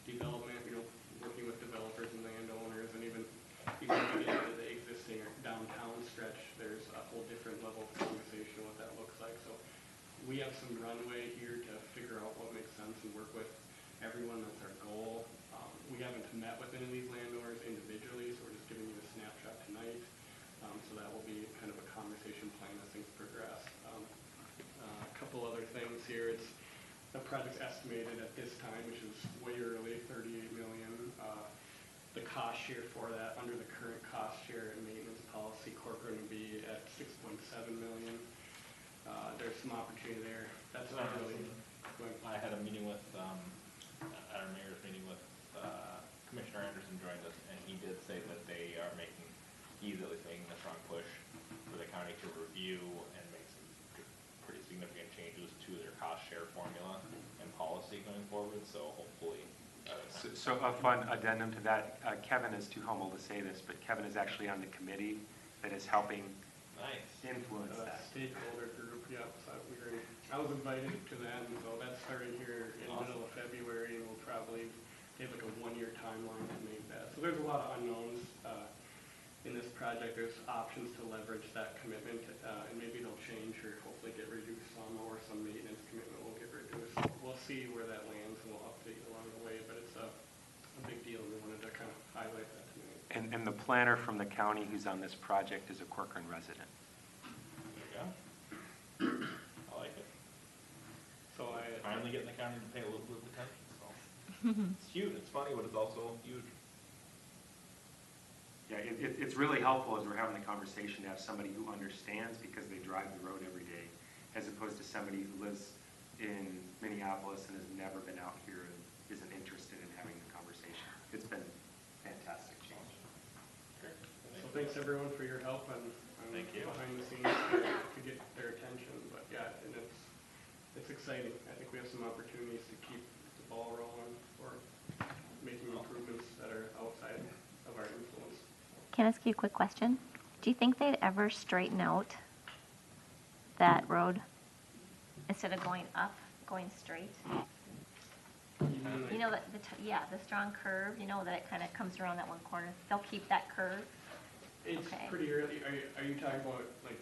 development, working with developers and landowners, and even when you get into the existing downtown stretch, there's a whole different level of conversation of what that looks like. So we have some runway here to figure out what makes sense and work with everyone. That's our goal. We haven't met with any of these landowners individually, so we're just giving you a snapshot tonight. So that will be kind of a conversation plan as things progress. A couple other things here. It's the project's estimated at this time, which is way early, $38 million. The cost share for that under the current cost share and maintenance policy, Corcoran would be at $6.7 million. There's some opportunity there. That's not really. I had a meeting with, at our mayor's meeting with Commissioner Anderson joined us, and he did say that they are he's at least making a strong push for the county to review and make some pretty significant changes to their cost share formula and policy going forward. So hopefully. So a fun addendum to that, Kevin is too humble to say this, but Kevin is actually on the committee that is helping influence that. Stakeholder group, yeah. So I was invited to that, and so that's starting here in the middle of February, and we'll probably give like a 1-year timeline to make that. So there's a lot of unknowns in this project. There's options to leverage that commitment, and maybe they'll change or hopefully get reduced some, or some maintenance commitment will get reduced. We'll see where that lands, and we'll update you along the way, but it's a big deal. We wanted to kind of highlight that tonight. And the planner from the county who's on this project is a Corcoran resident. There you go. I like it. So finally getting the county to pay a little bit of attention. So it's huge. It's funny, but it's also huge. Yeah, it's really helpful as we're having the conversation to have somebody who understands because they drive the road every day, as opposed to somebody who lives in Minneapolis and has never been out here and isn't interested in having the conversation. It's been fantastic change. Great. So thanks everyone for your help and thank you behind the scenes to get their attention. But yeah, and it's exciting. I think we have some opportunities to keep the ball rolling or making improvements that are outside of our influence. Can I ask you a quick question? Do you think they'd ever straighten out that road instead of going up, going straight? You know that the strong curve. You know that it kind of comes around that one corner. They'll keep that curve. It's pretty early. Are you talking about like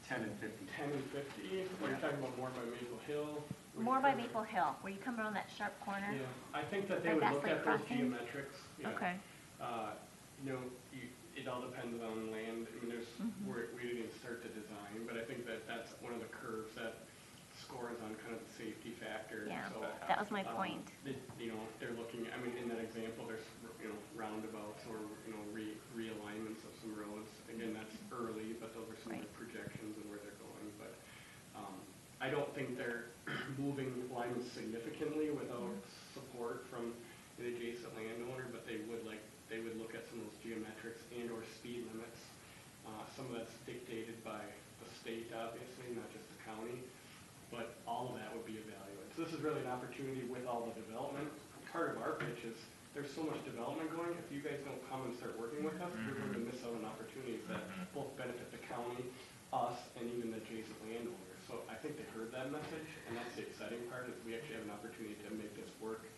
10 and 50? 10 and 50. Or are you talking about more by Maple Hill? More by Maple Hill, where you come around that sharp corner. Yeah, I think that they would look at those geometrics. Yeah. Okay. It all depends on land. I mean, we didn't even start the design, but I think that's one of the curves that scores on kind of the safety factor. Yeah, so, that was my point. They're looking. I mean, in that example, there's roundabouts or realignments of some roads. Again, that's early, but those are some moving linemen significantly without support from the adjacent landowner, but they would look at some of those geometrics and or speed limits. Some of that's dictated by the state, obviously, not just the county, but all of that would be evaluated. So this is really an opportunity with all the development. Part of our pitch is there's so much development going, if you guys don't come and start working with us, we're going to miss out on opportunities that both benefit the county, us, and even the adjacent landowners. So I think they heard that message, and that's the exciting part, is we actually have an opportunity to make this work.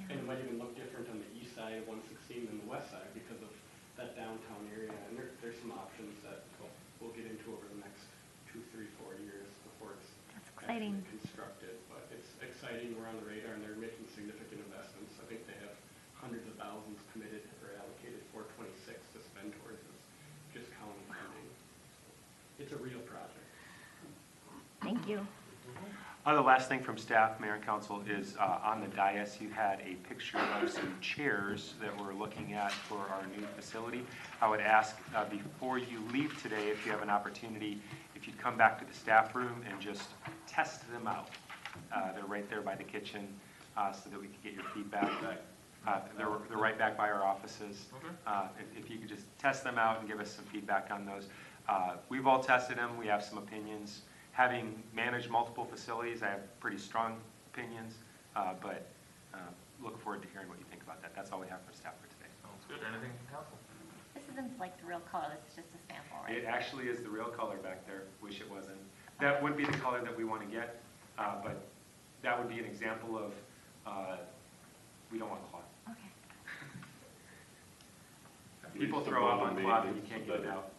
And it might even look different on the east side of 116 than the west side because of that downtown area. And there's some options that we'll get into over the next 2, 3, 4 years before it's exciting. actually constructed. But it's exciting, we're on the radar, and they're making significant investments. I think they have hundreds of thousands committed or allocated for 26 to spend towards this, just county funding. It's a real project. Thank you. The last thing from staff, mayor and council, is on the dais, you had a picture of some chairs that we're looking at for our new facility. I would ask before you leave today, if you have an opportunity, if you'd come back to the staff room and just test them out. They're right there by the kitchen so that we can get your feedback. They're right back by our offices. If you could just test them out and give us some feedback on those. We've all tested them. We have some opinions. Having managed multiple facilities, I have pretty strong opinions, but look forward to hearing what you think about that. That's all we have for staff for today. Sounds good. Anything from council? This isn't like the real color, this is just a sample, right? It actually is the real color back there. Wish it wasn't. That would be the color that we want to get, but that would be an example of we don't want cloth. Okay. People throw up on cloth and you can't get it out.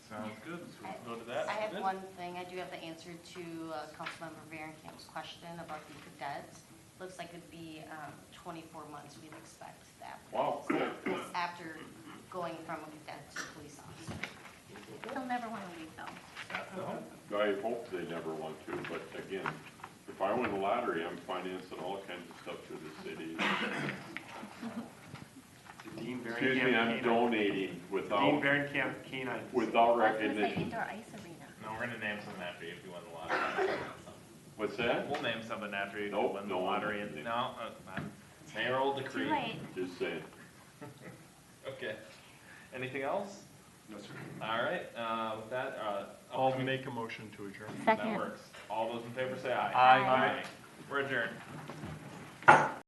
Sounds good. So we'll go to that. I have Good. one thing. I do have the answer to Councilmember Varenkamp's question about the cadets. Looks like it'd be 24 months we'd expect that. Wow. So this after going from a cadet to police officer. They'll never want to leave though. I hope they never want to, but again, if I win the lottery, I'm financing all kinds of stuff through the city. Dean Excuse me, I'm donating without, Dean Varenkamp Canine. without I was gonna say recognition. indoor ice arena. No, we're gonna name something after you if you win the lottery. What's that? We'll name something after you if you Nope, win the no one lottery. will name. No, mayoral decree. Too late. Just saying. Okay. Anything else? No, sir. All right. With that, I'll upcoming- make a motion to adjourn. that Second. works. All those in favor say aye. Aye. We're adjourned.